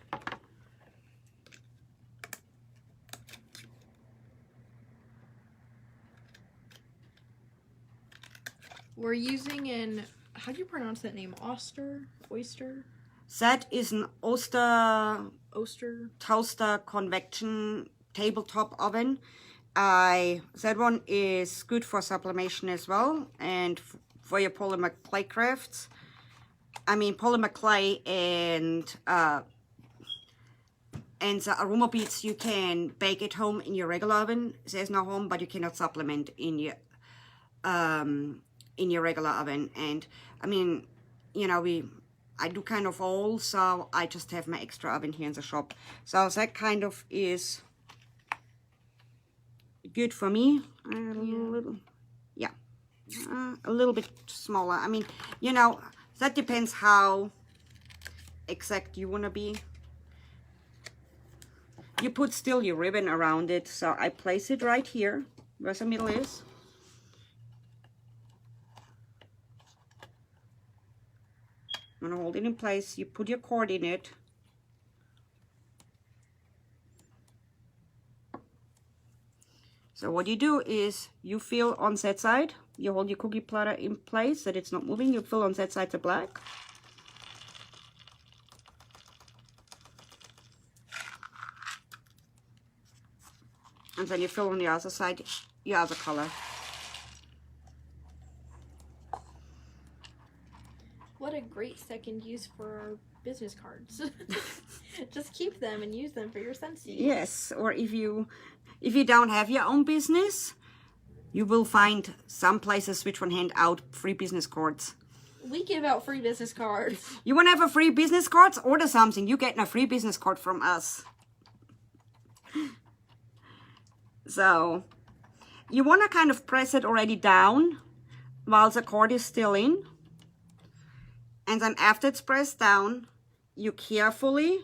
We're using an, how do you pronounce that name? Oyster?
That is an Oster toaster convection tabletop oven. That one is good for sublimation as well, and for your polymer clay crafts. I mean polymer clay and the aroma beads you can bake at home in your regular oven. There's no home, but you cannot supplement in your regular oven. And I mean, you know, I do kind of all, so I just have my extra oven here in the shop. So that kind of is good for me. A little bit smaller. I mean, you know, that depends how exact you want to be. You put still your ribbon around it, so I place it right here where the middle is. I'm gonna hold it in place. You put your cord in it. So what you do is you fill on that side. You hold your cookie platter in place that it's not moving. You fill on that side the black. And then you fill on the other side your other color.
What a great second use for our business cards. Just keep them and use them for your Scentsy.
Yes, or if you don't have your own business, you will find some places which will hand out free business cards.
We give out free business cards.
You want to have a free business cards? Order something. You get a free business card from us. So you want to kind of press it already down while the cord is still in. And then after it's pressed down, you carefully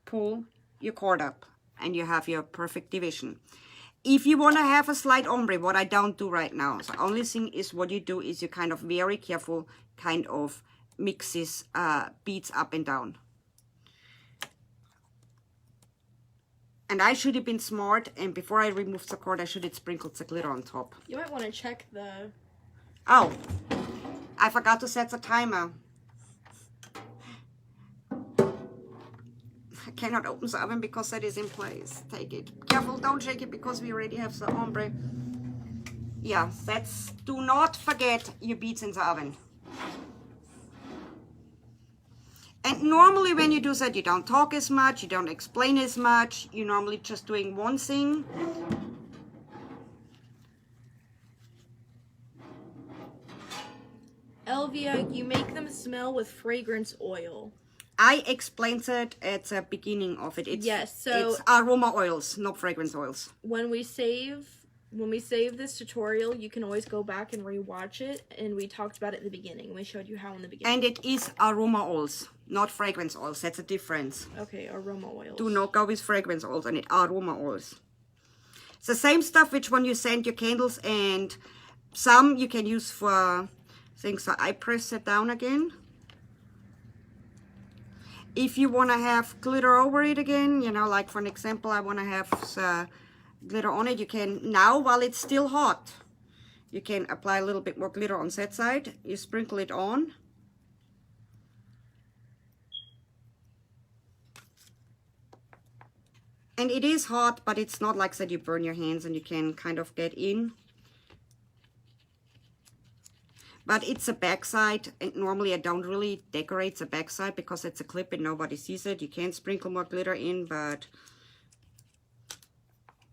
pull your cord up and you have your perfect division. If you want to have a slight ombre, what I don't do right now, the only thing is what you do is you kind of very careful kind of mixes beads up and down. And I should have been smart, and before I removed the cord, I should have sprinkled the glitter on top.
You might want to check the...
Oh, I forgot to set the timer. I cannot open the oven because that is in place. Take it. Careful, don't shake it because we already have the ombre. Yeah, do not forget your beads in the oven. And normally when you do that, you don't talk as much, you don't explain as much. You're normally just doing one thing.
Elvia, you make them smell with fragrance oil.
I explained that at the beginning of it.
Yes, so
it's aroma oils, not fragrance oils.
When we save this tutorial, you can always go back and rewatch it, and we talked about it at the beginning. We showed you how in the beginning.
And it is aroma oils, not fragrance oils. That's a difference.
Okay, aroma oils.
Do not go with fragrance oils, and it aroma oils. It's the same stuff which when you scent your candles, and some you can use for things. So I press it down again. If you want to have glitter over it again, you know, like for an example, I want to have glitter on it, you can, now while it's still hot, you can apply a little bit more glitter on that side. You sprinkle it on. And it is hot, but it's not like that you burn your hands, and you can kind of get in. But it's a backside, and normally I don't really decorate the backside because it's a clip and nobody sees it. You can sprinkle more glitter in, but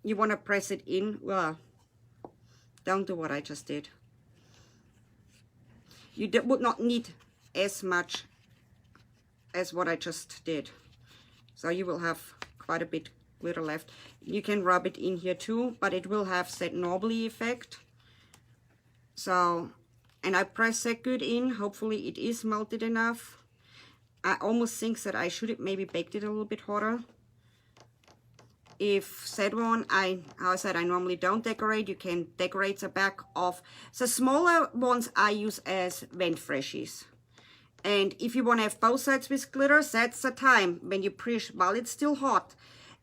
you want to press it in. Well, don't do what I just did. You would not need as much as what I just did. So you will have quite a bit glitter left. You can rub it in here too, but it will have that knobbly effect. So... and I press that good in. Hopefully it is melted enough. I almost think that I should have maybe baked it a little bit hotter. If that one, how I said, I normally don't decorate. You can decorate the back of the smaller ones I use as vent freshies. And if you want to have both sides with glitter, that's the time when you push while it's still hot.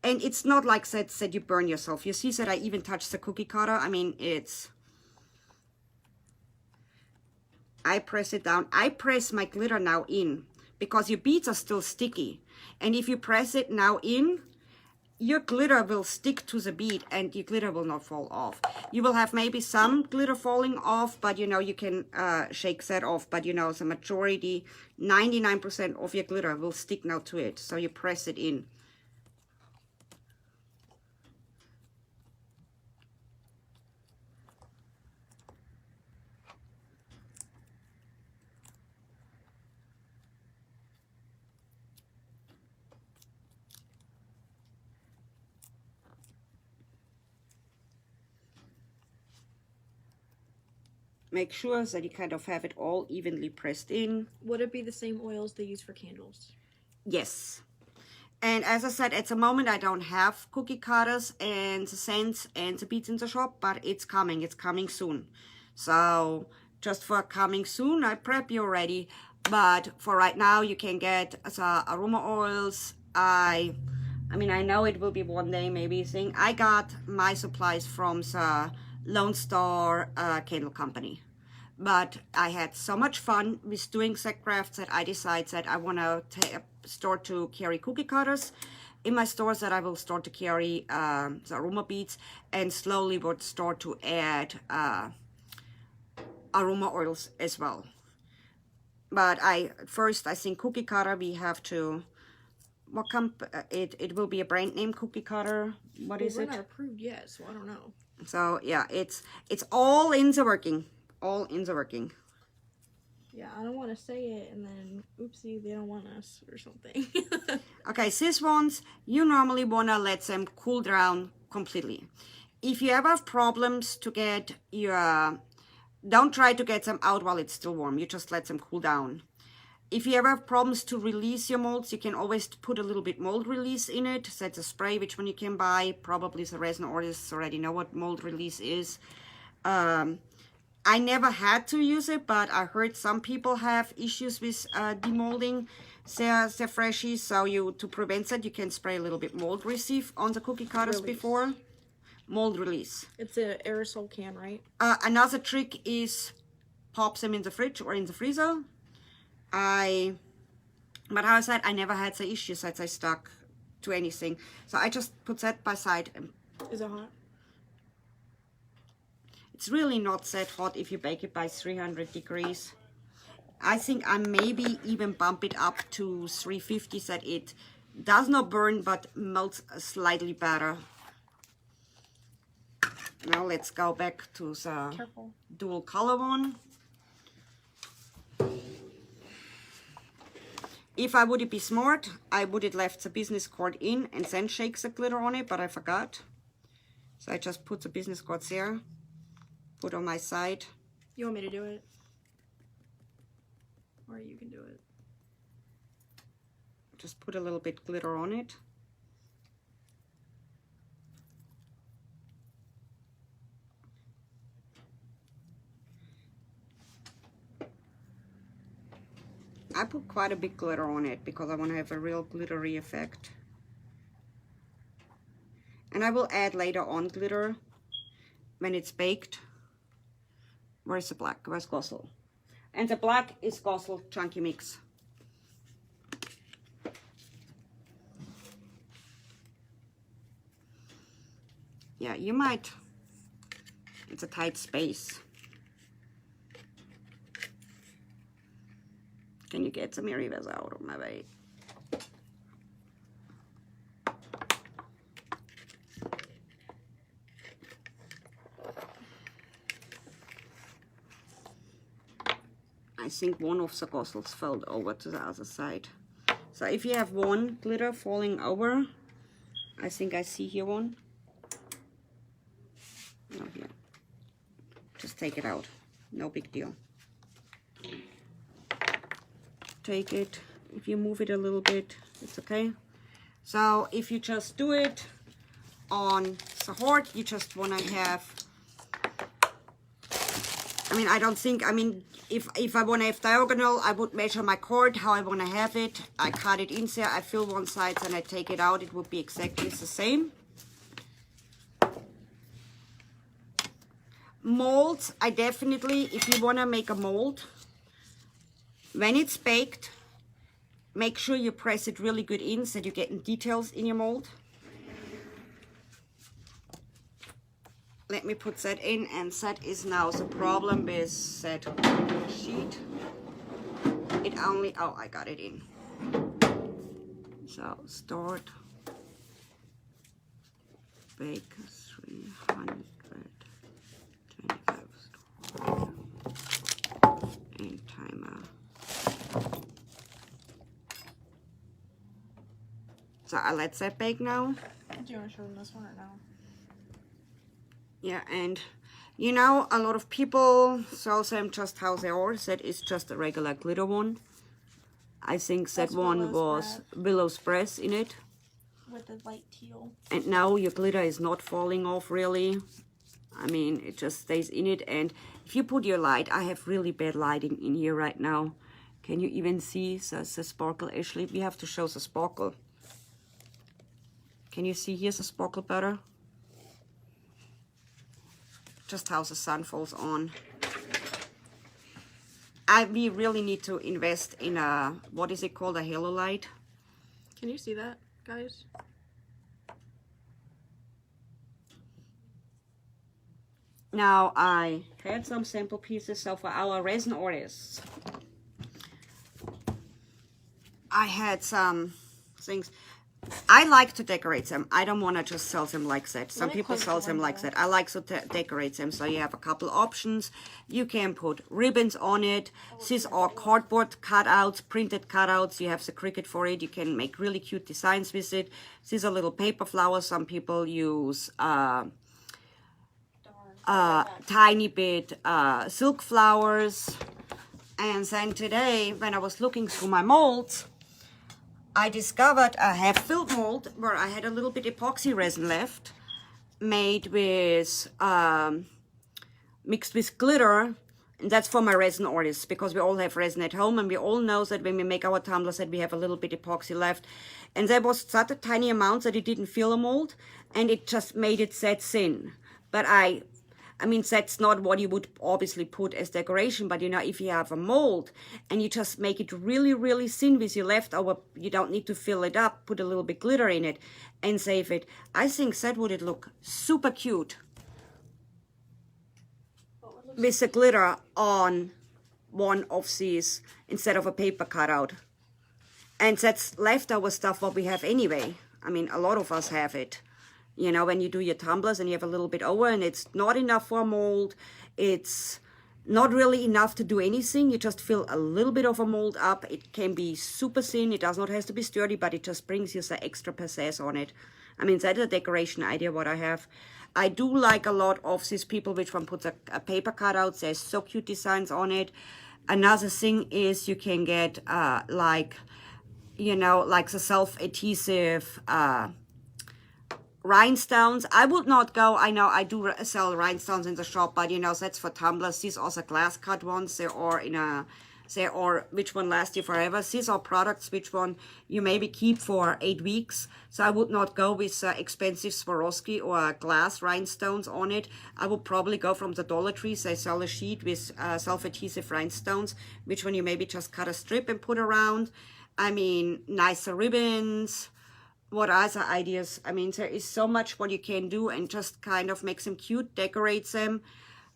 And it's not like that you burn yourself. You see that I even touched the cookie cutter. I mean, I press it down. I press my glitter now in because your beads are still sticky. And if you press it now in, your glitter will stick to the bead and your glitter will not fall off. You will have maybe some glitter falling off, but you know, you can shake that off. But you know, the majority, 99% of your glitter will stick now to it. So you press it in. Make sure that you kind of have it all evenly pressed in.
Would it be the same oils they use for candles?
Yes. And as I said, at the moment I don't have cookie cutters and the scents and the beads in the shop, but it's coming. It's coming soon. So just for coming soon, I prep you already. But for right now, you can get the aroma oils. I mean, I know it will be one day maybe thing. I got my supplies from the Lone Star Candle Company. But I had so much fun with doing set crafts that I decided that I want to start to carry cookie cutters in my stores, that I will start to carry the aroma beads, and slowly would start to add aroma oils as well. But first I think cookie cutter we have to, it will be a brand name cookie cutter. What is it?
We're not approved yet, so I don't know.
So yeah, it's all in the working. All in the working.
Yeah, I don't want to say it and then oopsie, they don't want us or something.
Okay, these ones, you normally want to let them cool down completely. If you ever have problems to get your, don't try to get them out while it's still warm. You just let them cool down. If you ever have problems to release your molds, you can always put a little bit mold release in it. That's a spray, which one you can buy. Probably the resin artists already know what mold release is. I never had to use it, but I heard some people have issues with demolding their freshies. So to prevent that, you can spray a little bit mold release on the cookie cutters before. Mold release.
It's an aerosol can, right?
Another trick is pop them in the fridge or in the freezer. But how I said, I never had the issues that I stuck to anything. So I just put that by side.
Is it hot?
It's really not that hot if you bake it by 300 degrees. I think I maybe even bump it up to 350 so that it does not burn but melts slightly better. Now let's go back to the dual color one. If I would be smart, I would have left the business card in and then shake the glitter on it, but I forgot. So I just put the business cards there. Put on my side.
You want me to do it? Or you can do it.
Just put a little bit glitter on it. I put quite a bit glitter on it because I want to have a real glittery effect. And I will add later on glitter when it's baked. Where's the black? Where's Gossel? And the black is Gossel Chunky Mix. Yeah, you might. It's a tight space. Can you get some areas out of my way? I think one of the Gossels fell over to the other side. So if you have one glitter falling over, I think I see here one. No, here. Just take it out. No big deal. Take it. If you move it a little bit, it's okay. So if you just do it on the heart, you just want to have I mean, I don't think, I mean, if I want to have diagonal, I would measure my cord, how I want to have it. I cut it in there, I fill one side, and I take it out. It would be exactly the same. Molds, I definitely, if you want to make a mold, when it's baked, make sure you press it really good in so that you're getting details in your mold. Let me put that in, and that is now the problem with that sheet. It only, oh, I got it in. So start, bake 325 and timer. So I let that bake now.
Do you want to show them this one or no?
Yeah, and you know, a lot of people sell them just how they are. That is just a regular glitter one. I think that one was Willow's Breath in it.
With the light teal.
And now your glitter is not falling off really. I mean, it just stays in it. And if you put your light, I have really bad lighting in here right now. Can you even see the sparkle? Actually, we have to show the sparkle. Can you see here's the sparkle better? Just how the sun falls on. We really need to invest in a, what is it called, a halo light.
Can you see that, guys?
Now I had some sample pieces, so for our resin orders, I had some things. I like to decorate them. I don't want to just sell them like that. Some people sell them like that. I like to decorate them. So you have a couple options. You can put ribbons on it. These are cardboard cutouts, printed cutouts. You have the Cricut for it. You can make really cute designs with it. These are little paper flowers. Some people use tiny bit silk flowers. And then today, when I was looking through my molds, I discovered a half-filled mold where I had a little bit epoxy resin left, made with, mixed with glitter, and that's for my resin orders, because we all have resin at home, and we all know that when we make our tumblers that we have a little bit epoxy left. And there was such a tiny amount that it didn't fill a mold, and it just made it that thin. But I mean, that's not what you would obviously put as decoration, but you know, if you have a mold and you just make it really, really thin with your leftover, you don't need to fill it up, put a little bit glitter in it and save it. I think that would look super cute with the glitter on one of these instead of a paper cutout. And that's leftover stuff what we have anyway. I mean, a lot of us have it. You know, when you do your tumblers and you have a little bit over and it's not enough for a mold, it's not really enough to do anything. You just fill a little bit of a mold up. It can be super thin. It does not have to be sturdy, but it just brings you the extra pizzazz on it. I mean, that's a decoration idea what I have. I do like a lot of these people which one puts a paper cutout. There's so cute designs on it. Another thing is you can get like, you know, like the self-adhesive rhinestones. I would not go, I know I do sell rhinestones in the shop, but you know, that's for tumblers. These are the glass cut ones. They are which one lasts you forever. These are products which one you maybe keep for 8 weeks. So I would not go with expensive Swarovski or glass rhinestones on it. I would probably go from the Dollar Tree. They sell a sheet with self-adhesive rhinestones, which one you maybe just cut a strip and put around. I mean, nicer ribbons. What other ideas? I mean, there is so much what you can do and just kind of make them cute, decorate them.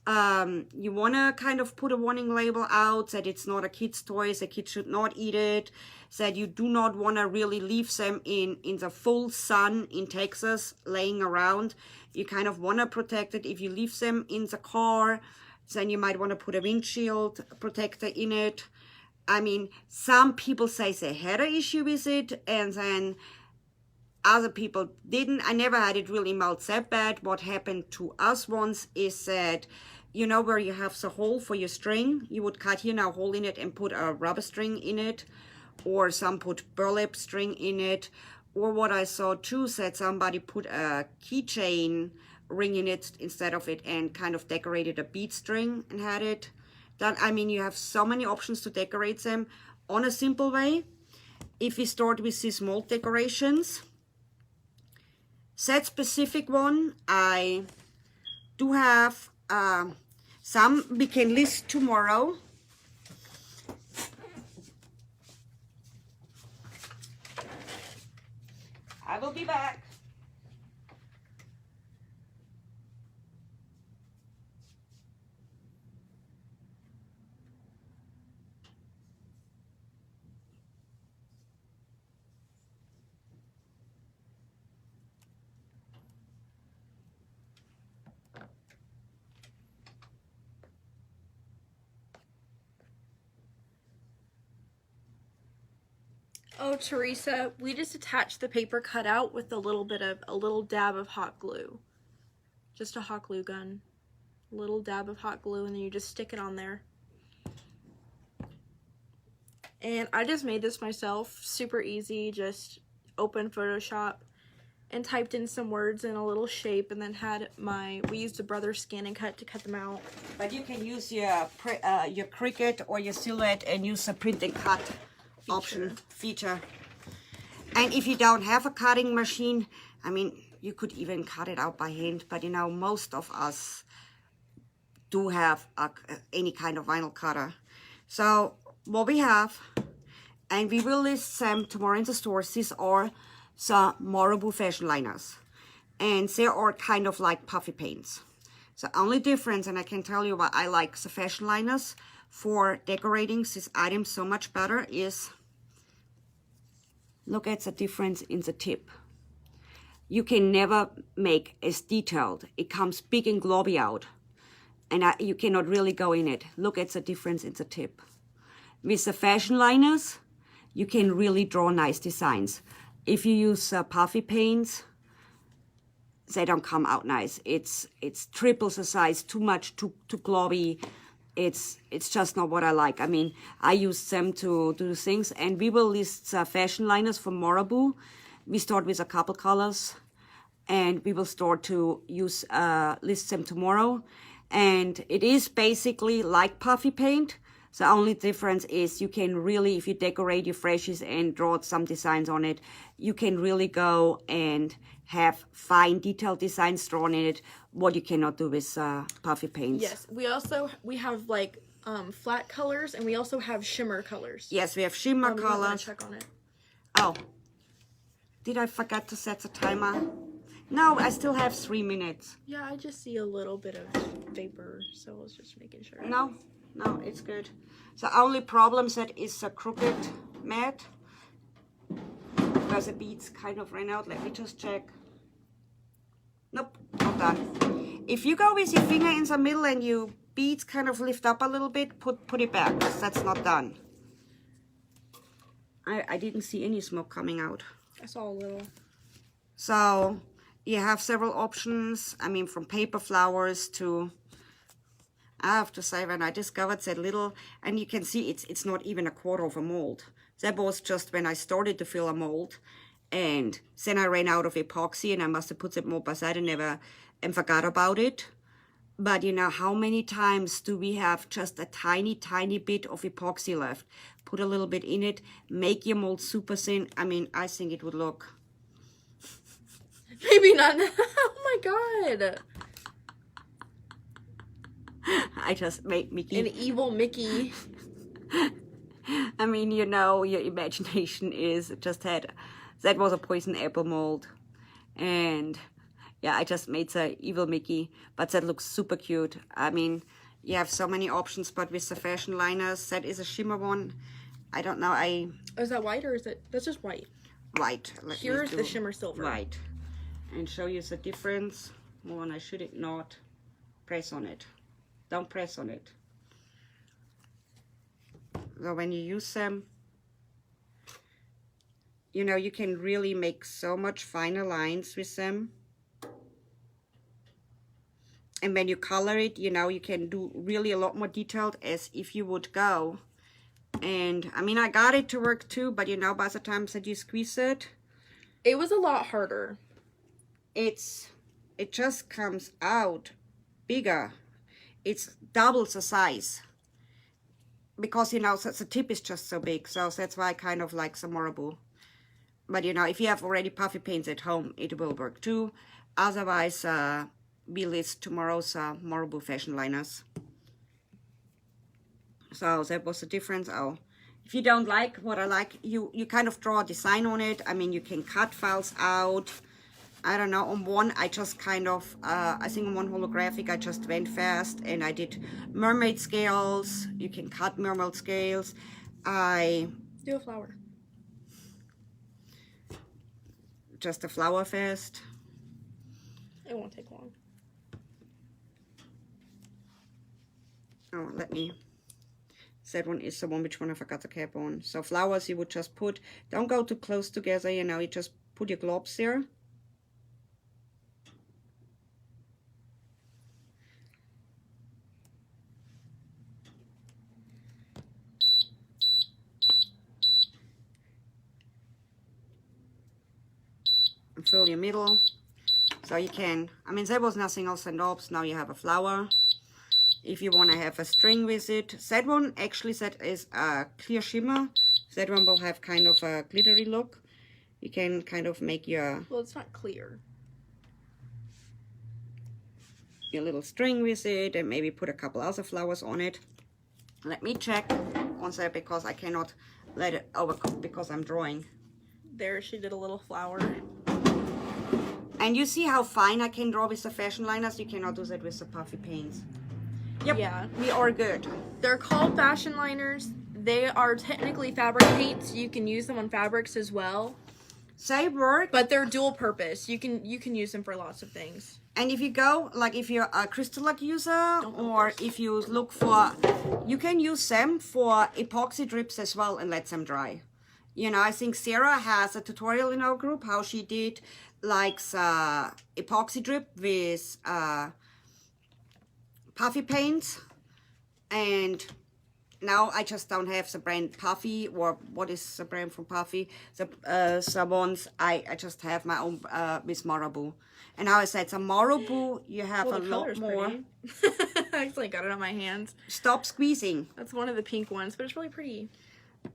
You want to kind of put a warning label out that it's not a kid's toy, the kid should not eat it, that you do not want to really leave them in the full sun in Texas laying around. You kind of want to protect it. If you leave them in the car, then you might want to put a windshield protector in it. I mean, some people say they had an issue with it and then other people didn't. I never had it really melt that bad. What happened to us once is that, you know, where you have the hole for your string, you would cut here now a hole in it and put a rubber string in it, or some put burlap string in it, or what I saw too, that somebody put a keychain ring in it instead of it and kind of decorated a bead string and had it done. I mean, you have so many options to decorate them on a simple way. If we start with these mold decorations, that specific one, I do have some we can list tomorrow. I will be back.
Oh, Teresa, we just attached the paper cutout with a little dab of hot glue. Just a hot glue gun. A little dab of hot glue, and then you just stick it on there. And I just made this myself, super easy. Just opened Photoshop and typed in some words in a little shape, and then we used a brother's scan and cut to cut them out.
But you can use your Cricut or your Silhouette and use a print and cut feature. And if you don't have a cutting machine, I mean, you could even cut it out by hand, but you know, most of us do have any kind of vinyl cutter. So what we have, and we will list them tomorrow in the stores, these are some Marabu fashion liners, and they are kind of like puffy paints. The only difference, and I can tell you why I like the fashion liners for decorating this item so much better, is look at the difference in the tip. You can never make as detailed. It comes big and globby out, and you cannot really go in it. Look at the difference in the tip. With the fashion liners, you can really draw nice designs. If you use puffy paints, they don't come out nice. It's triple the size, too much, too globby. It's just not what I like. I mean, I use them to do things, and we will list fashion liners from Marabu. We start with a couple colors, and we will start to use list them tomorrow. And it is basically like puffy paint. The only difference is you can really, if you decorate your Freshies and draw some designs on it, you can really go and have fine detailed designs drawn in it, what you cannot do with puffy paints.
Yes, we have like flat colors, and we also have shimmer colors.
Yes, we have shimmer colors.
Check on it.
Oh, did I forget to set the timer? No, I still have 3 minutes.
Yeah, I just see a little bit of vapor, so I was just making sure.
No, it's good. The only problem set is the crooked mat, because the beads kind of ran out. Let me just check. Nope, not done. If you go with your finger in the middle and your beads kind of lift up a little bit, put it back, because that's not done. I didn't see any smoke coming out.
I saw a little.
So you have several options. I mean, from paper flowers to, I have to say, when I discovered that little, and you can see it's not even a quarter of a mold. That was just when I started to fill a mold, and then I ran out of epoxy, and I must have put it more beside and forgot about it. But you know, how many times do we have just a tiny bit of epoxy left? Put a little bit in it, make your mold super thin. I mean, I think it would look.
Maybe not. Oh my god.
I just made Mickey.
An evil Mickey.
I mean, you know, your imagination is just had. That was a poison apple mold. And yeah, I just made the evil Mickey. But that looks super cute. I mean, you have so many options, but with the fashion liners, that is a shimmer one. I don't know.
Is that white or is it? That's just white.
White.
Here's the shimmer silver.
White. And show you the difference. More, and I should not press on it. Don't press on it. So when you use them, you know, you can really make so much finer lines with them. And when you color it, you know, you can do really a lot more detailed as if you would go. And I mean, I got it to work too, but you know, by the time that you squeeze it,
it was a lot harder.
It's it just comes out bigger. It's double the size. Because, you know, the tip is just so big. So that's why I kind of like the marble. But, you know, if you have already puffy paints at home, it will work too. Otherwise, we list tomorrow's marble fashion liners. So that was the difference. Oh, if you don't like what I like, you kind of draw a design on it. I mean, you can cut files out. I don't know, on one, I just kind of, I think on one holographic, I just went fast and I did mermaid scales. You can cut mermaid scales. I
do a flower.
Just a flower fest.
It won't take long.
Oh, let me. That one is the one which one I forgot the cap on. So flowers you would just put, don't go too close together, you know, you just put your globes there. And fill your middle. So you can, I mean, there was nothing else in knobs. Now you have a flower. If you want to have a string with it. That one, actually, that is a clear shimmer. That one will have kind of a glittery look. You can kind of make your...
Well, it's not clear.
Your little string with it and maybe put a couple other flowers on it. Let me check on that because I cannot let it overcook because I'm drawing.
There, she did a little flower.
And you see how fine I can draw with the fashion liners? You cannot do that with the puffy paints. Yep,
yeah,
we are good.
They're called fashion liners. They are technically fabric paints. You can use them on fabrics as well.
They work.
But they're dual purpose. You can use them for lots of things.
And if you go, like if you're a crystal lock user, or if you look for, you can use them for epoxy drips as well and let them dry. You know, I think Sarah has a tutorial in our group how she did like the epoxy drip with puffy paints, and now I just don't have the brand Puffy, or what is the brand from Puffy, the ones I just have my own with Marabou. And now I said, so Marabou, you have a lot more.
I actually got it on my hands.
Stop squeezing.
That's one of the pink ones, but it's really pretty.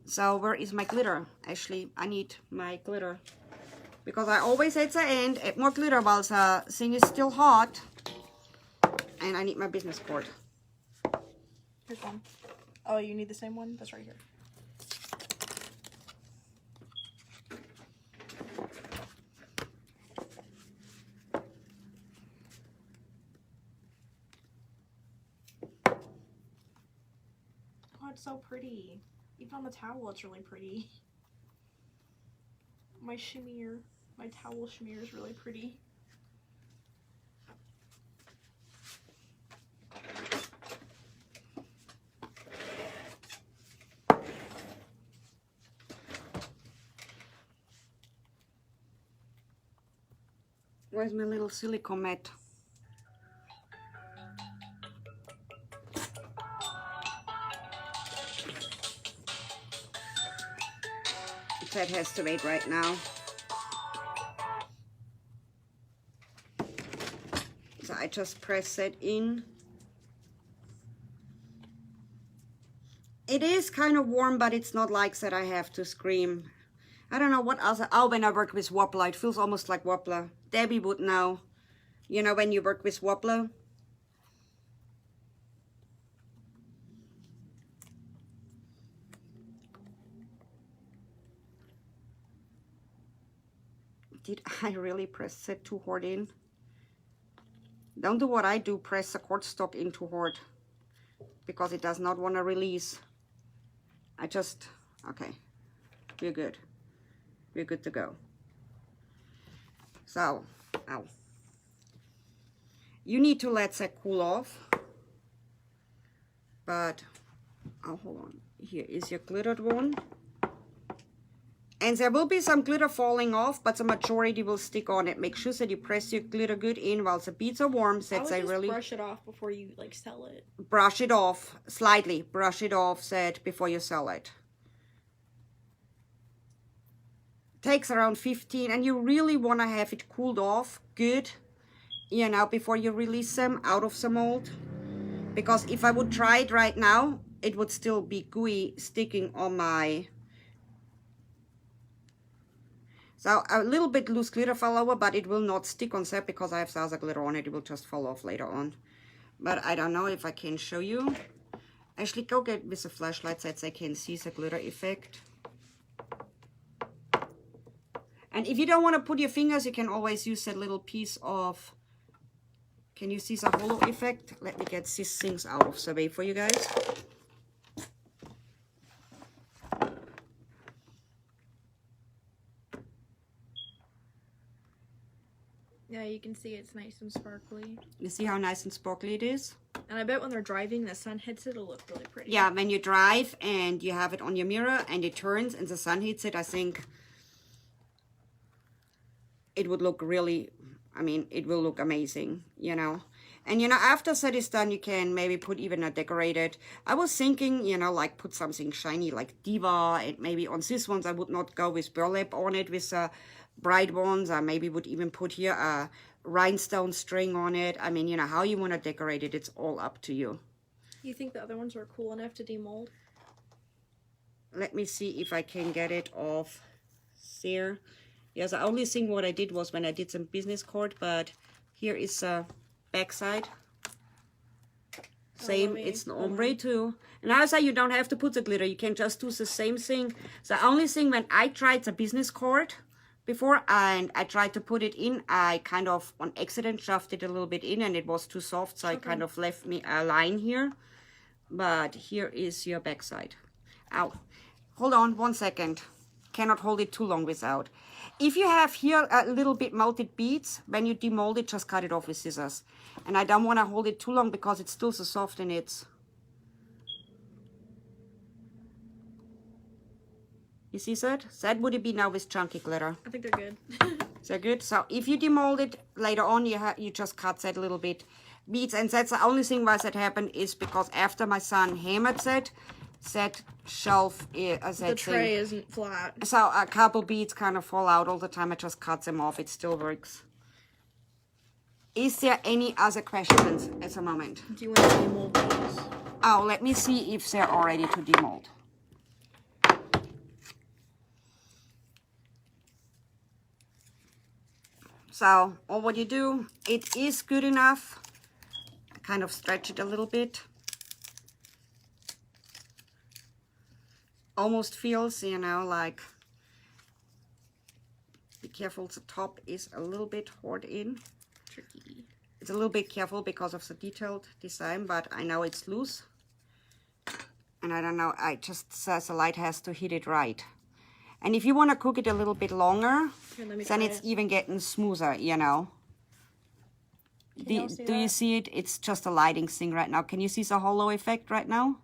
So where is my glitter? Actually, I need my glitter. Because I always at the end add more glitter while the thing is still hot. And I need my business cord.
Here's one. Oh, you need the same one? That's right here. Oh, it's so pretty. Even on the towel, it's really pretty. My towel shimmer is really pretty.
Where's my little silicone mat? That has to wait right now. So I just press that in. It is kind of warm, but it's not like that I have to scream. I don't know what other, oh, when I work with Wobbler, it feels almost like Wobbler. Debbie would know. You know, when you work with Wobbler. Did I really press it too hard in? Don't do what I do, press the cardstock in too hard. Because it does not want to release. I just, okay, we're good. We're good to go. So, ow. You need to let that cool off. But, oh, hold on. Here is your glittered one. And there will be some glitter falling off, but the majority will stick on it. Make sure that you press your glitter good in while the beads are warm. So
I would just really brush it off before you like sell it.
Brush it off slightly. Brush it off, set before you sell it. Takes around 15, and you really want to have it cooled off good you know, before you release them out of the mold. Because if I would try it right now, it would still be gooey sticking on my... So a little bit loose glitter fell over, but it will not stick on set because I have Zaza glitter on it. It will just fall off later on. But I don't know if I can show you. Actually, go get with a flashlight so that I can see the glitter effect. And if you don't want to put your fingers, you can always use that little piece of... Can you see the holo effect? Let me get these things out of the way for you guys.
Yeah, you can see it's nice and sparkly.
You see how nice and sparkly it is?
And I bet when they're driving, the sun hits it, it'll look really pretty.
Yeah, when you drive and you have it on your mirror and it turns and the sun hits it, I think it would look really, I mean, it will look amazing, you know. And, you know, after that is done, you can maybe put even a decorated. I was thinking, you know, like put something shiny like Diva, and maybe on these ones I would not go with burlap on it with bright ones. I maybe would even put here a rhinestone string on it. I mean, you know, how you want to decorate it, it's all up to you.
You think the other ones are cool enough to demold?
Let me see if I can get it off there. Yeah, the only thing what I did was when I did some business card, but here is a backside. Same, it's an ombre too. And also you don't have to put the glitter, you can just do the same thing. The only thing when I tried the business card before and I tried to put it in, I kind of on accident shoved it a little bit in and it was too soft, so I kind of left me a line here. But here is your backside. Ow. Hold on 1 second. Cannot hold it too long without. If you have here a little bit melted beads, when you demold it, just cut it off with scissors. And I don't want to hold it too long because it's still so soft and it's... You see that? That would it be now with chunky glitter.
I think they're good.
They're good. So if you demold it later on, you just cut that little bit beads. And that's the only thing why that happened is because after my son hammered that shelf,
The tray isn't flat.
So a couple beads kind of fall out all the time. I just cut them off. It still works. Is there any other questions at the moment?
Do you want to demold these?
Oh, let me see if they're all ready to demold. So all what you do, it is good enough. Kind of stretch it a little bit. Almost feels, you know, like, be careful, the top is a little bit hard in.
Tricky.
It's a little bit careful because of the detailed design, but I know it's loose. And I don't know, I just, the light has to hit it right. And if you want to cook it a little bit longer,
Here,
then it's even getting smoother, you know. Do you see it? It's just a lighting thing right now. Can you see the holo effect right now?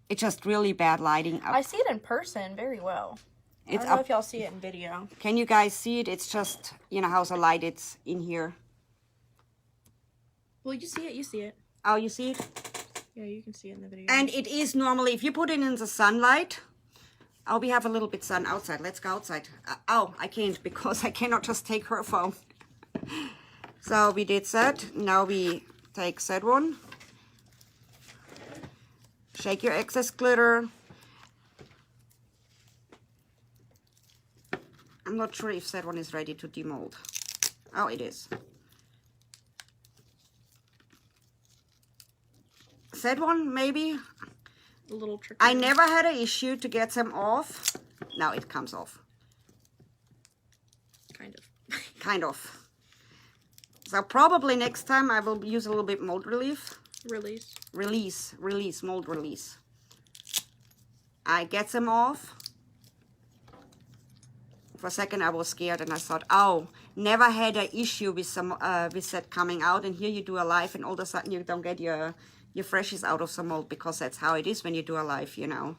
It's just really bad lighting.
I see it in person very well. I don't know if y'all see it in video.
Can you guys see it? It's just, you know, how the light it's in here.
Well, you see it, you see it.
Oh, you see it?
Yeah, you can see it in the video.
And it is normally, if you put it in the sunlight, oh, we have a little bit sun outside. Let's go outside. Oh, I can't because I cannot just take her phone. So we did that. Now we take that one. Shake your excess glitter. I'm not sure if that one is ready to demold. Oh, it is. That one, maybe.
A little tricky.
I never had an issue to get them off. Now it comes off.
Kind of.
Kind of. So probably next time I will use a little bit mold relief. Release, mold release. I get them off. For a second I was scared and I thought, oh, never had an issue with some with that coming out, and here you do a live and all of a sudden you don't get your freshies out of the mold, because that's how it is when you do a live, you know.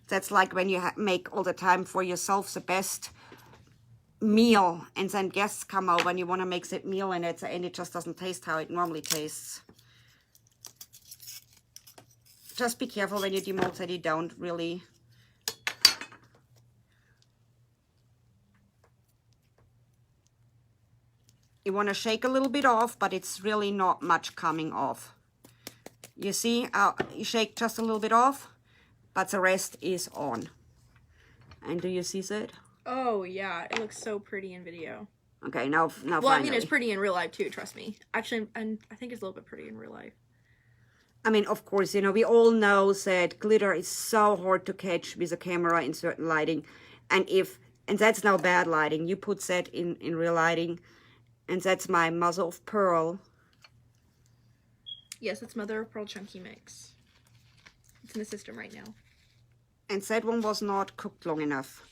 That's like when you make all the time for yourself the best meal, and then guests come over and you want to make that meal and it just doesn't taste how it normally tastes. Just be careful when you demold that you don't really You want to shake a little bit off, but it's really not much coming off. You see, you shake just a little bit off, but the rest is on. And do you see that?
Oh, yeah. It looks so pretty in video.
Okay, now
well,
finally.
I mean, it's pretty in real life, too, trust me. Actually, and I think it's a little bit pretty in real life.
I mean, of course, you know, we all know that glitter is so hard to catch with a camera in certain lighting. And that's now bad lighting. You put that in real lighting. And that's my mother of pearl.
Yes, it's mother of pearl chunky mix. It's in the system right now.
And that one was not cooked long enough.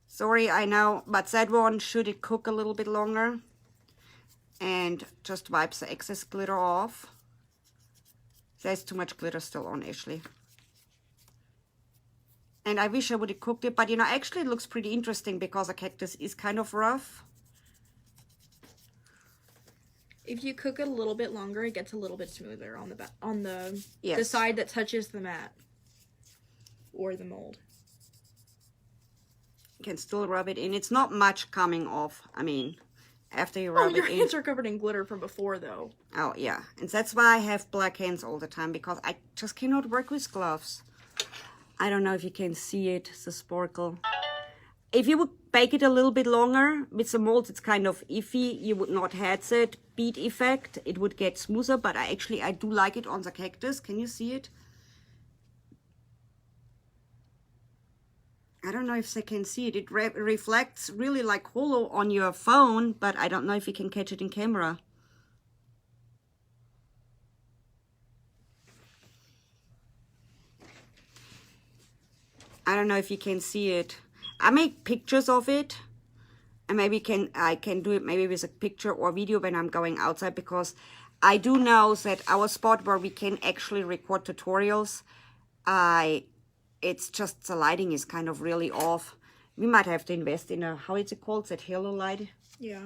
Sorry, I know, but that one, should it cook a little bit longer? And just wipe the excess glitter off. There's too much glitter still on, Ashley. And I wish I would have cooked it, but you know, actually it looks pretty interesting because the cactus is kind of rough.
If you cook it a little bit longer, it gets a little bit smoother on the
Yes.
the side that touches the mat or the mold.
You can still rub it in. It's not much coming off. I mean, after you rub
your
it in.
hands are covered in glitter from before, though.
Oh, yeah. And that's why I have black hands all the time, because I just cannot work with gloves. I don't know if you can see it, the sparkle. If you would bake it a little bit longer, with the molds it's kind of iffy. You would not have that bead effect. It would get smoother, but I do like it on the cactus. Can you see it? I don't know if they can see it. It reflects really like holo on your phone, but I don't know if you can catch it in camera. I don't know if you can see it. I make pictures of it, and maybe I can do it maybe with a picture or video when I'm going outside, because I do know that our spot where we can actually record tutorials, it's just the lighting is kind of really off. We might have to invest in how is it called, that halo light?
Yeah.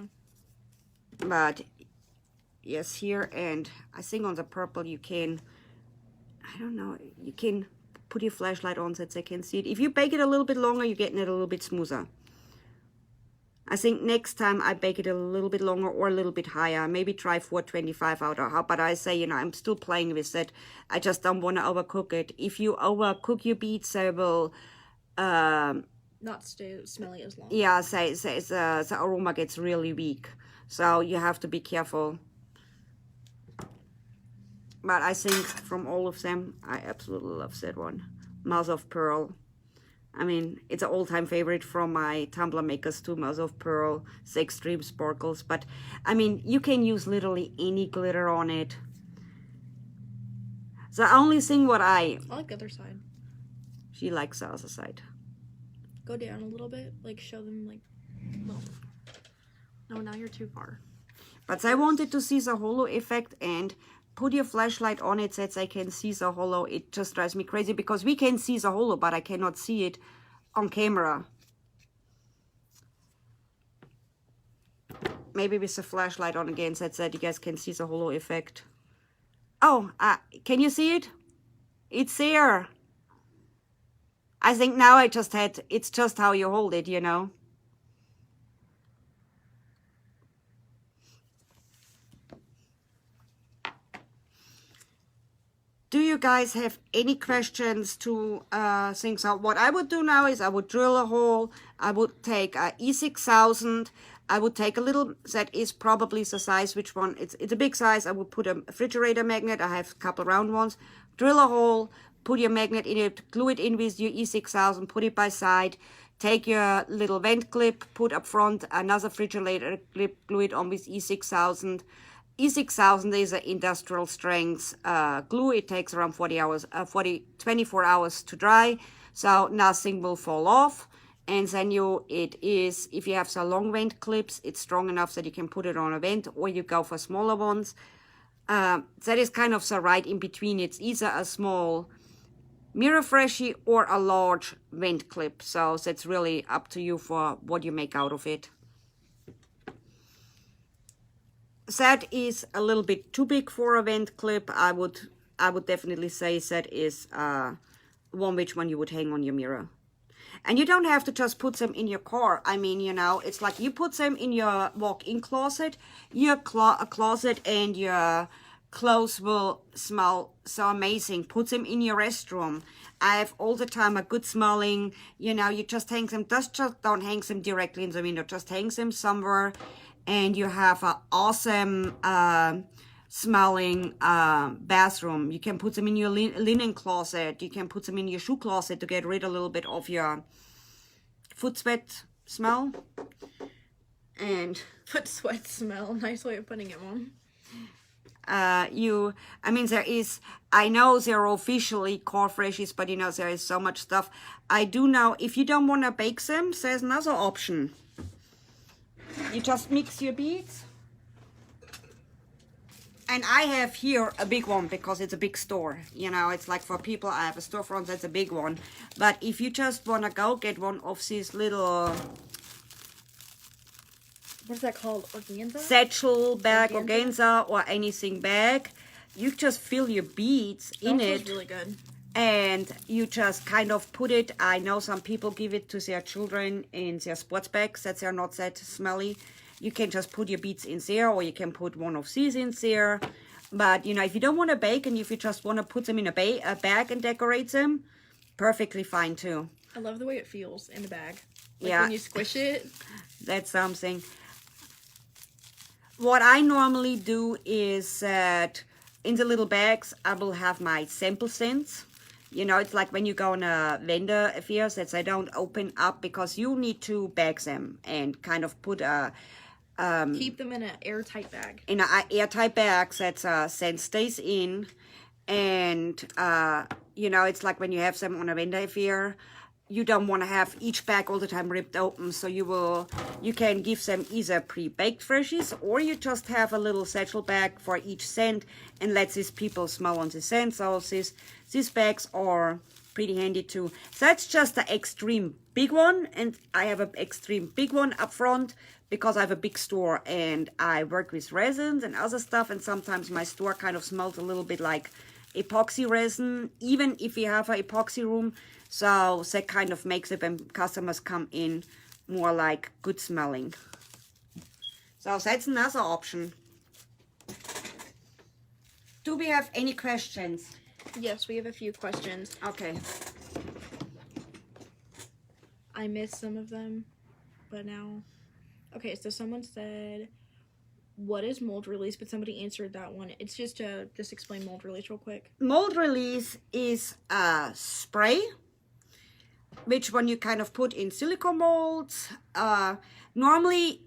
But yes, here, and I think on the purple you can, I don't know, you can put your flashlight on so that they can see it. If you bake it a little bit longer, you're getting it a little bit smoother. I think next time I bake it a little bit longer or a little bit higher. Maybe try 425 out or how, but I say, you know, I'm still playing with that. I just don't want to overcook it. If you overcook your beads, they will
not stay smelly as long.
Yeah, the aroma gets really weak. So you have to be careful. But I think from all of them, I absolutely love that one. Mother of Pearl. I mean, it's an all-time favorite from my tumbler makers too, Mother of Pearl, the Extreme Sparkles. But, I mean, you can use literally any glitter on it. The only thing I
like the other side.
She likes the other side.
Go down a little bit, like show them, like, well. No, now you're too far.
But I wanted to see the holo effect, and put your flashlight on it so that I can see the holo. It just drives me crazy because we can see the holo, but I cannot see it on camera. Maybe with the flashlight on again so that you guys can see the holo effect. Oh, can you see it? It's there. I think now it's just how you hold it, you know. Do you guys have any questions to things out? What I would do now is I would drill a hole. I would take a E6000. I would take a little, that is probably the size, which one, it's a big size. I would put a refrigerator magnet. I have a couple round ones. Drill a hole, put your magnet in it, glue it in with your E6000, put it by side. Take your little vent clip, put up front another refrigerator clip, glue it on with E6000. E6000 is an industrial strength glue. It takes around 24 hours to dry, so nothing will fall off. And then if you have some long vent clips, it's strong enough that you can put it on a vent, or you go for smaller ones. That is kind of the right in between. It's either a small mirror Freshie or a large vent clip. So that's really up to you for what you make out of it. That is a little bit too big for a vent clip. I would definitely say that is one which one you would hang on your mirror. And you don't have to just put them in your car. I mean, you know, it's like you put them in your walk-in closet, your closet, and your clothes will smell so amazing. Put them in your restroom. I have all the time a good smelling, you know, you just hang them, just don't hang them directly in the window, just hang them somewhere, and you have an awesome smelling bathroom. You can put them in your linen closet. You can put them in your shoe closet to get rid a little bit of your foot sweat smell. And
foot sweat smell, nice way of putting it, Mom.
I mean, I know they're officially called freshies, but you know, there is so much stuff. I do know, if you don't want to bake them, there's another option. You just mix your beads. And I have here a big one because it's a big store. You know, it's like for people, I have a storefront that's a big one. But if you just want to go get one of these little...
What's that called? Organza?
Satchel bag, organza, or anything bag. You just fill your beads in it.
That really good.
And you just kind of put it. I know some people give it to their children in their sports bags that they're not that smelly. You can just put your beads in there, or you can put one of these in there. But, you know, if you don't want to bake and if you just want to put them in a bag and decorate them, perfectly fine too.
I love the way it feels in the bag. Like
yeah.
when you squish it.
That's something. What I normally do is that in the little bags, I will have my sample scents. You know, it's like when you go on a vendor affairs that they don't open up because you need to bag them and kind of put a...
keep them in an airtight bag.
In an airtight bag that scent stays in. And, you know, it's like when you have them on a vendor affair, you don't want to have each bag all the time ripped open, so you can give them either pre-baked freshies, or you just have a little satchel bag for each scent and let these people smell on the scent. So these bags are pretty handy too. So that's just the extreme big one, and I have an extreme big one up front because I have a big store and I work with resins and other stuff, and sometimes my store kind of smells a little bit like epoxy resin, even if we have an epoxy room. So that kind of makes it when customers come in more like good smelling. So that's another option. Do we have any questions?
Yes, we have a few questions.
Okay.
I missed some of them, but now... Okay, so someone said, what is mold release? But somebody answered that one. It's just explain mold release real quick.
Mold release is a spray, which one you kind of put in silicone molds. Normally,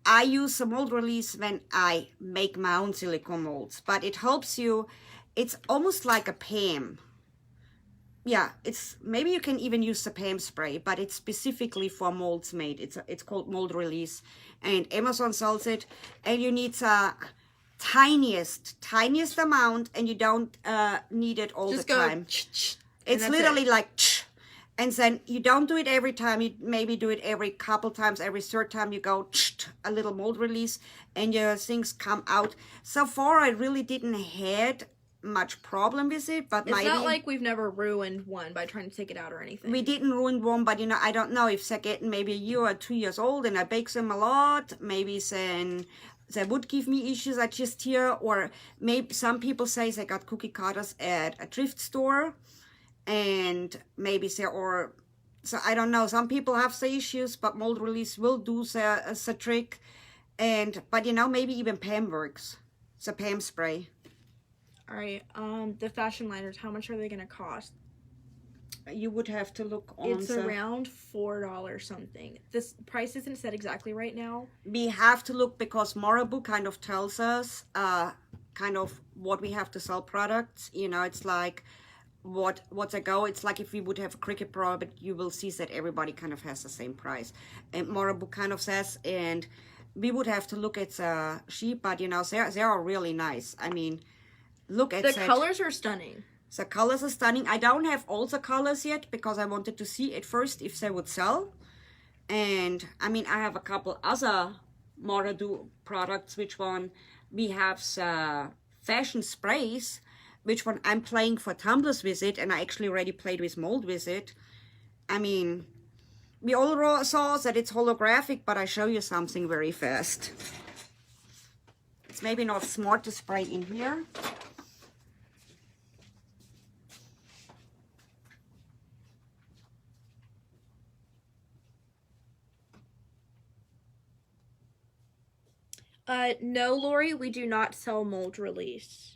I use a mold release when I make my own silicone molds, but it helps you. It's almost like a PAM. Yeah, maybe you can even use the PAM spray, but it's specifically for molds made. It's called mold release, and Amazon sells it, and you need the tiniest amount, and you don't need it all the time. It's literally like, and then you don't do it every time. You maybe do it every couple times. Every third time you go a little mold release, and your things come out. So far, I really didn't had much problem with it, but
it's not like we've never ruined one by trying to take it out or anything.
We didn't ruin one, but you know, I don't know if they're getting maybe a year or 2 years old and I bake them a lot, maybe then they would give me issues. I just hear, or maybe some people say they got cookie cutters at a thrift store, and maybe so I don't know. Some people have the issues, but mold release will do the trick. But you know, maybe even PAM works. It's a PAM spray.
All right, the fashion liners, how much are they going to cost?
You would have to look on.
It's around $4 something. This price isn't set exactly right now.
We have to look because Marabu kind of tells us kind of what we have to sell products. You know, it's like what's a go. It's like if we would have a Cricut Pro, but you will see that everybody kind of has the same price. And Marabu kind of says, and we would have to look at the sheet, but you know, they are really nice. I mean, look at
the colors are stunning.
The colors are stunning. I don't have all the colors yet because I wanted to see at first if they would sell. And I mean, I have a couple other Moradu products. Which one? We have the fashion sprays, which one I'm playing for tumblers with it, and I actually already played with mold with it. I mean, we all saw that it's holographic, but I show you something very fast. It's maybe not smart to spray in here.
No, Lori, we do not sell mold release.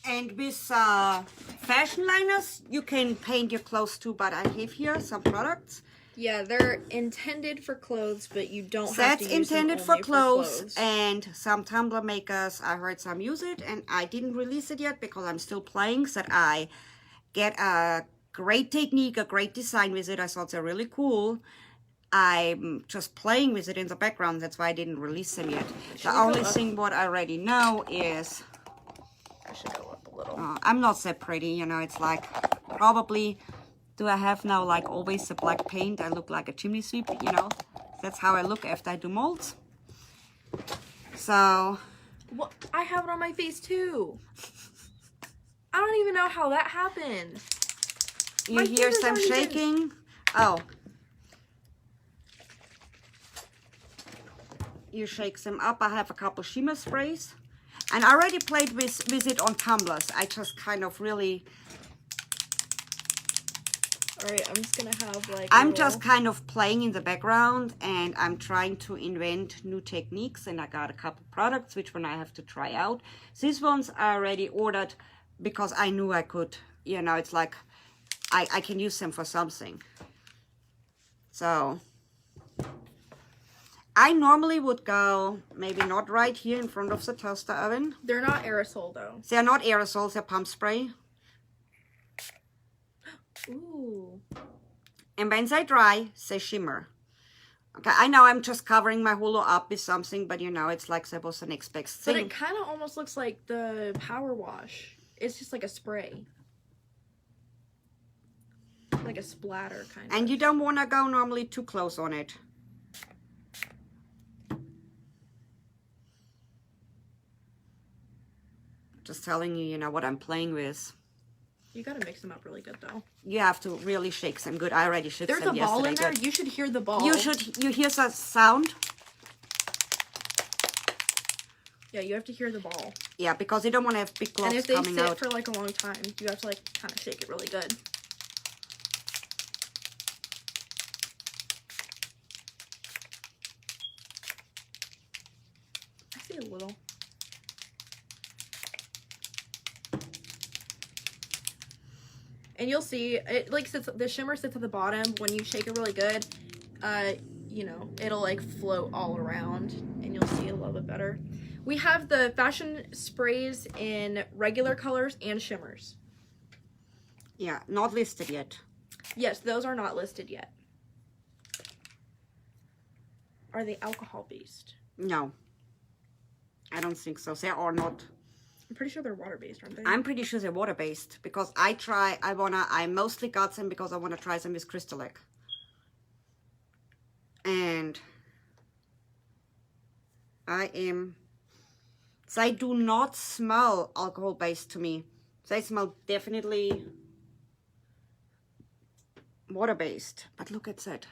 And with fashion liners, you can paint your clothes too, but I have here some products.
Yeah, they're intended for clothes, but you don't have
That's
to use them
intended
only
for clothes,
clothes.
and some tumbler makers, I heard some use it, and I didn't release it yet because I'm still playing, so that I get a great technique, a great design with it. I thought they're really cool. I'm just playing with it in the background, that's why I didn't release them yet. The only thing what I already know is,
I should go up a little.
I'm not that pretty, you know, it's like, probably, do I have now like always the black paint? I look like a chimney sweep, you know, that's how I look after I do molds. So,
Well, I have it on my face too. I don't even know how that happened.
you
My
hear
fingers
some
aren't even-
shaking? Oh. You shake them up. I have a couple shimmer sprays. And I already played with it on tumblers. I just kind of really...
Alright, I'm just gonna have like
I'm just kind of playing in the background, and I'm trying to invent new techniques, and I got a couple products which one I have to try out. These ones I already ordered because I knew I could, you know, it's like I can use them for something. So I normally would go maybe not right here in front of the toaster oven.
They're not aerosol though.
They're not aerosols, they're pump spray.
Ooh.
And when they dry, they shimmer. Okay, I know I'm just covering my holo up with something, but you know, it's like there was an expected thing.
But it kind of almost looks like the power wash. It's just like a spray. Like a splatter kind of.
And you don't want to go normally too close on it. Just telling you, you know, what I'm playing with.
You gotta mix them up really good though.
You have to really shake them good. I already shook
There's
them
a ball in
yesterday.
there. You should hear the ball.
You hear the sound?
Yeah, you have to hear the ball.
Yeah, because you don't want to have big
And
globs
if they
coming
sit
out.
for like a long time, you have to like kind of shake it really good. I see a little. And you'll see it like sits, the shimmer sits at the bottom. When you shake it really good, you know, it'll like float all around and you'll see it a little bit better. We have the fashion sprays in regular colors and shimmers.
Yeah, not listed yet.
Yes, those are not listed yet. Are they alcohol based?
No. I don't think so. They are not.
I'm pretty sure they're water based, aren't they?
I'm pretty sure they're water based because I mostly got them because I want to try them with Crystallic. And they do not smell alcohol based to me. They smell definitely water based. But look at that.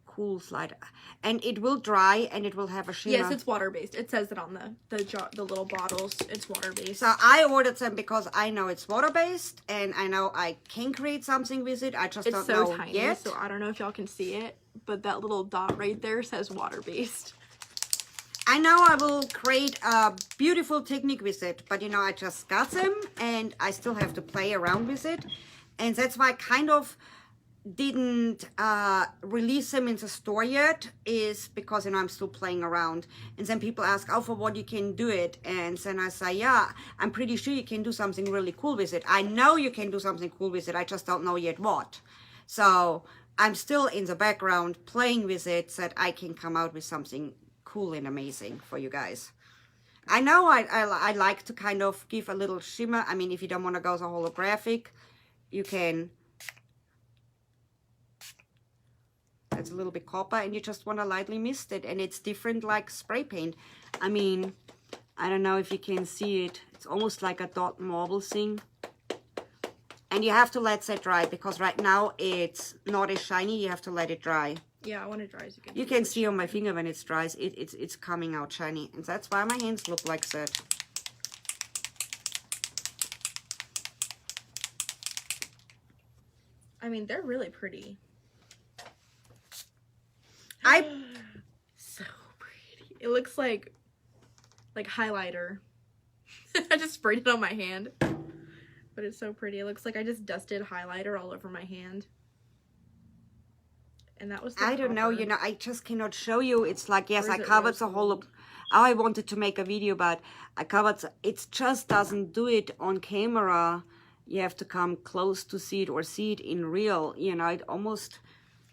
Cool slide. And it will dry and it will have a shimmer.
Yes, it's water based. It says it on the little bottles. It's water based.
So I ordered them because I know it's water based and I know I can create something with it. I just
It's
don't
so
know
tiny,
yet.
so I don't know if y'all can see it, but that little dot right there says water based.
I know I will create a beautiful technique with it, but you know, I just got them and I still have to play around with it. And that's why I kind of didn't release them in the store yet, is because, you know, I'm still playing around. And then people ask, oh, for what you can do it? And then I say, yeah, I'm pretty sure you can do something really cool with it. I know you can do something cool with it. I just don't know yet what. So I'm still in the background playing with it so that I can come out with something cool and amazing for you guys. I know I like to kind of give a little shimmer. I mean, if you don't want to go so holographic, you can. It's a little bit copper and you just want to lightly mist it, and it's different like spray paint. I mean, I don't know if you can see it. It's almost like a dot marble thing. And you have to let that dry because right now it's not as shiny. You have to let it dry.
Yeah, when it dries,
you can see on my finger when it dries, it's coming out shiny. And that's why my hands look like that.
I mean, they're really pretty. So pretty. It looks like highlighter. I just sprayed it on my hand. But it's so pretty. It looks like I just dusted highlighter all over my hand. And that was the
I don't know, you know, I just cannot show you. It's like, yes, I covered the whole... I wanted to make a video, but I covered... It just doesn't do it on camera. You have to come close to see it or see it in real. You know, it almost...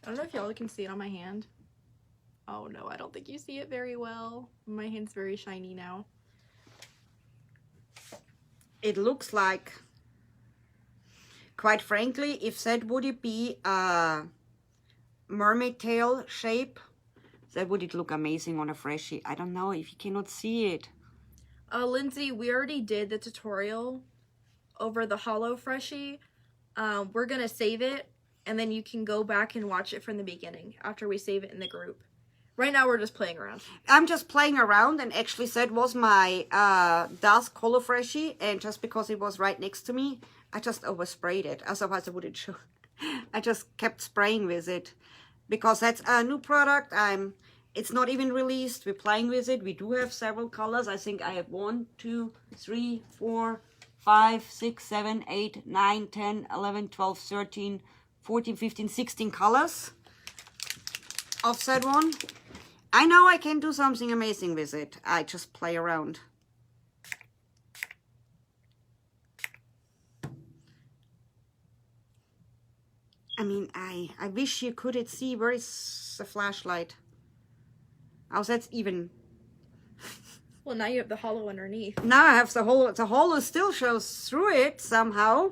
I don't know if y'all can see it on my hand. Oh, no, I don't think you see it very well. My hand's very shiny now.
It looks like... Quite frankly, if that would be a mermaid tail shape, that would look amazing on a Freshie. I don't know if you cannot see it.
Lindsay, we already did the tutorial over the holo Freshie. We're going to save it, and then you can go back and watch it from the beginning after we save it in the group. Right now, we're just playing around.
I'm just playing around, and actually that was my Dusk holo Freshie, and just because it was right next to me, I just oversprayed it. Otherwise, I wouldn't show. I just kept spraying with it because that's a new product. It's not even released. We're playing with it. We do have several colors. I think I have 1, 2, 3, 4, 5, 6, 7, 8, 9, 10, 11, 12, 13, 14, 15, 16 colors of that one. I know I can do something amazing with it. I just play around. I mean, I wish you could see. Where is the flashlight? Oh, that's even.
Well, now you have the holo underneath.
Now I have the holo. The holo still shows through it somehow.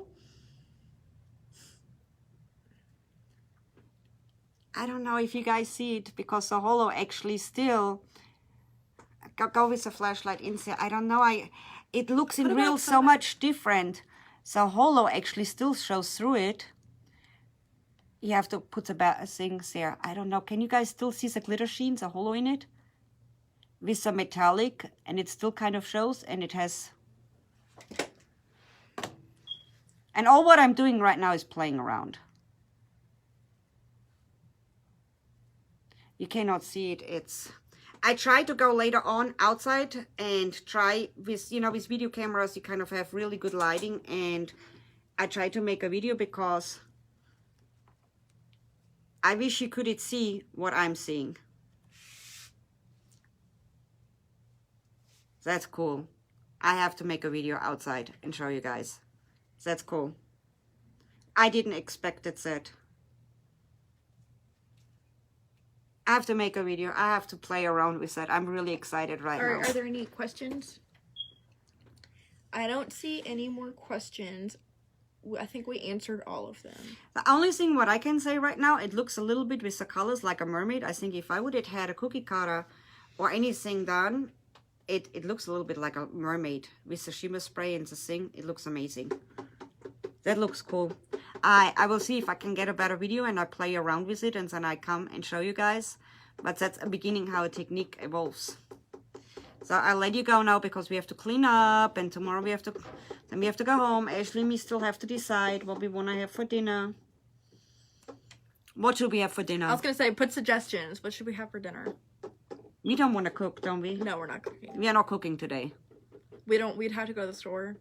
I don't know if you guys see it because the holo actually still. Go with the flashlight in there. I don't know. It looks in real so much different. The holo actually still shows through it. You have to put the things there. I don't know. Can you guys still see the glitter sheen, the holo in it? With the metallic, and it still kind of shows, and it has... And all what I'm doing right now is playing around. You cannot see it. It's... I try to go later on outside and try with, you know, with video cameras, you kind of have really good lighting, and I try to make a video because... I wish you could see what I'm seeing. That's cool. I have to make a video outside and show you guys. That's cool. I didn't expect it that. I have to make a video. I have to play around with that. I'm really excited right now.
Are there any questions? I don't see any more questions. I think we answered all of them.
The only thing what I can say right now, it looks a little bit with the colors like a mermaid. I think if I would have had a cookie cutter or anything done, it looks a little bit like a mermaid with the shimmer spray and the thing. It looks amazing. That looks cool. I will see if I can get a better video and I play around with it and then I come and show you guys. But that's a beginning how a technique evolves. So I'll let you go now because we have to clean up and tomorrow we have to go home. Ashley and me still have to decide what we want to have for dinner. What should we have for dinner?
I was going to say, put suggestions. What should we have for dinner?
We don't want to cook, don't we?
No, we're not cooking.
We are not cooking today.
We'd have to go to the store.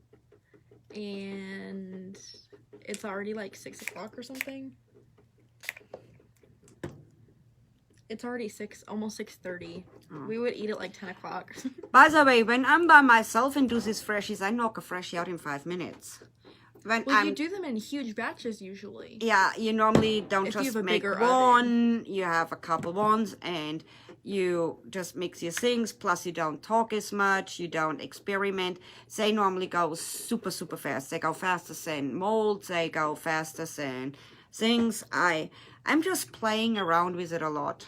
And it's already like 6 o'clock or something. It's already almost 6:30. Oh. We would eat at like 10 o'clock.
By the way, when I'm by myself and do these Freshies, I knock a Freshie out in 5 minutes.
You do them in huge batches usually.
Yeah, you normally don't just make one. You have a couple ones, and You just mix your things, plus you don't talk as much, you don't experiment. They normally go super, super fast. They go faster than molds, they go faster than things. I'm just playing around with it a lot.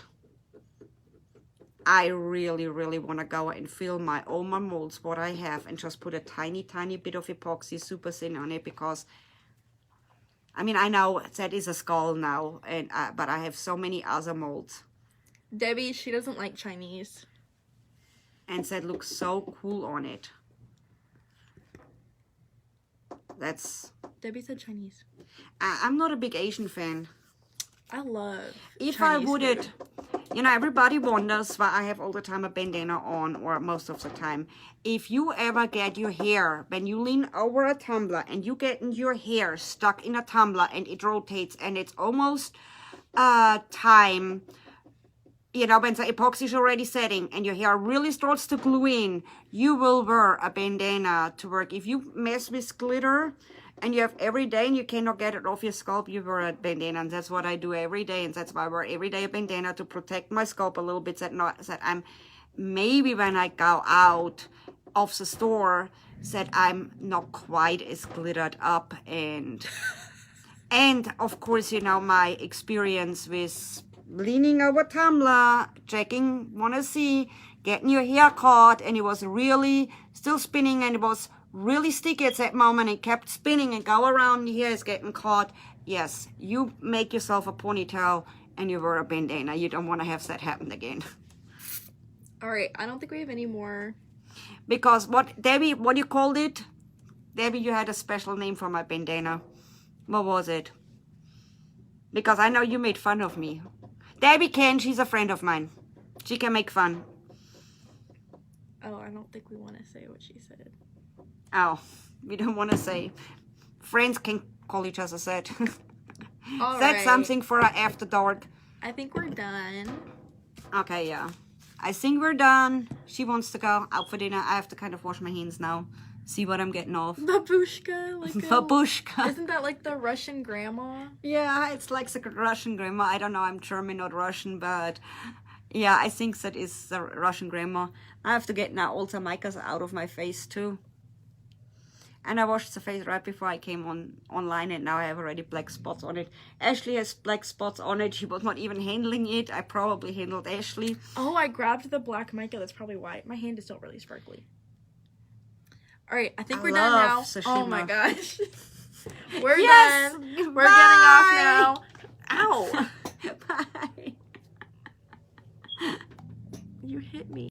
I really, really want to go and fill my Oma molds, what I have, and just put a tiny, tiny bit of epoxy super thin on it, because I mean, I know that is a skull now, and but I have so many other molds.
Debbie, she doesn't like Chinese.
And that looks so cool on it. That's...
Debbie said Chinese.
I'm not a big Asian fan.
I love
If
Chinese
I wouldn't...
food.
You know, everybody wonders why I have all the time a bandana on, or most of the time. If you ever get your hair, when you lean over a tumbler and you get your hair stuck in a tumbler and it rotates and it's almost time... You know, when the epoxy is already setting and your hair really starts to glue in, you will wear a bandana to work. If you mess with glitter and you have every day and you cannot get it off your scalp, you wear a bandana. And that's what I do every day. And that's why I wear every day a bandana, to protect my scalp a little bit. That I'm, maybe when I go out of the store, that I'm not quite as glittered up. And of course, you know, my experience with leaning over tumbler, checking, wanna see, getting your hair caught, and it was really still spinning, and it was really sticky at that moment. It kept spinning and go around, your hair is getting caught. Yes, you make yourself a ponytail and you wear a bandana. You don't want to have that happen again.
All right, I don't think we have any more.
Because what, Debbie, what you called it? Debbie, you had a special name for my bandana. What was it? Because I know you made fun of me. Debbie can, she's a friend of mine. She can make fun.
Oh, I don't think we want to say what she said.
Oh, we don't want to say. Friends can call each other that.
All
That's
right.
something for after dark.
I think we're done.
Okay, yeah. I think we're done. She wants to go out for dinner. I have to kind of wash my hands now. See what I'm getting off.
Babushka, like
Babushka.
Isn't that like the Russian grandma?
Yeah, it's like the Russian grandma. I don't know, I'm German, not Russian, but yeah, I think that is the Russian grandma. I have to get now also micas out of my face too. And I washed the face right before I came online, and now I have already black spots on it. Ashley has black spots on it. She was not even handling it. I probably handled Ashley.
Oh, I grabbed the black mica. That's probably why. My hand is still really sparkly. All right, I think we're done now.
Sashima.
Oh my gosh. We're done. We're getting off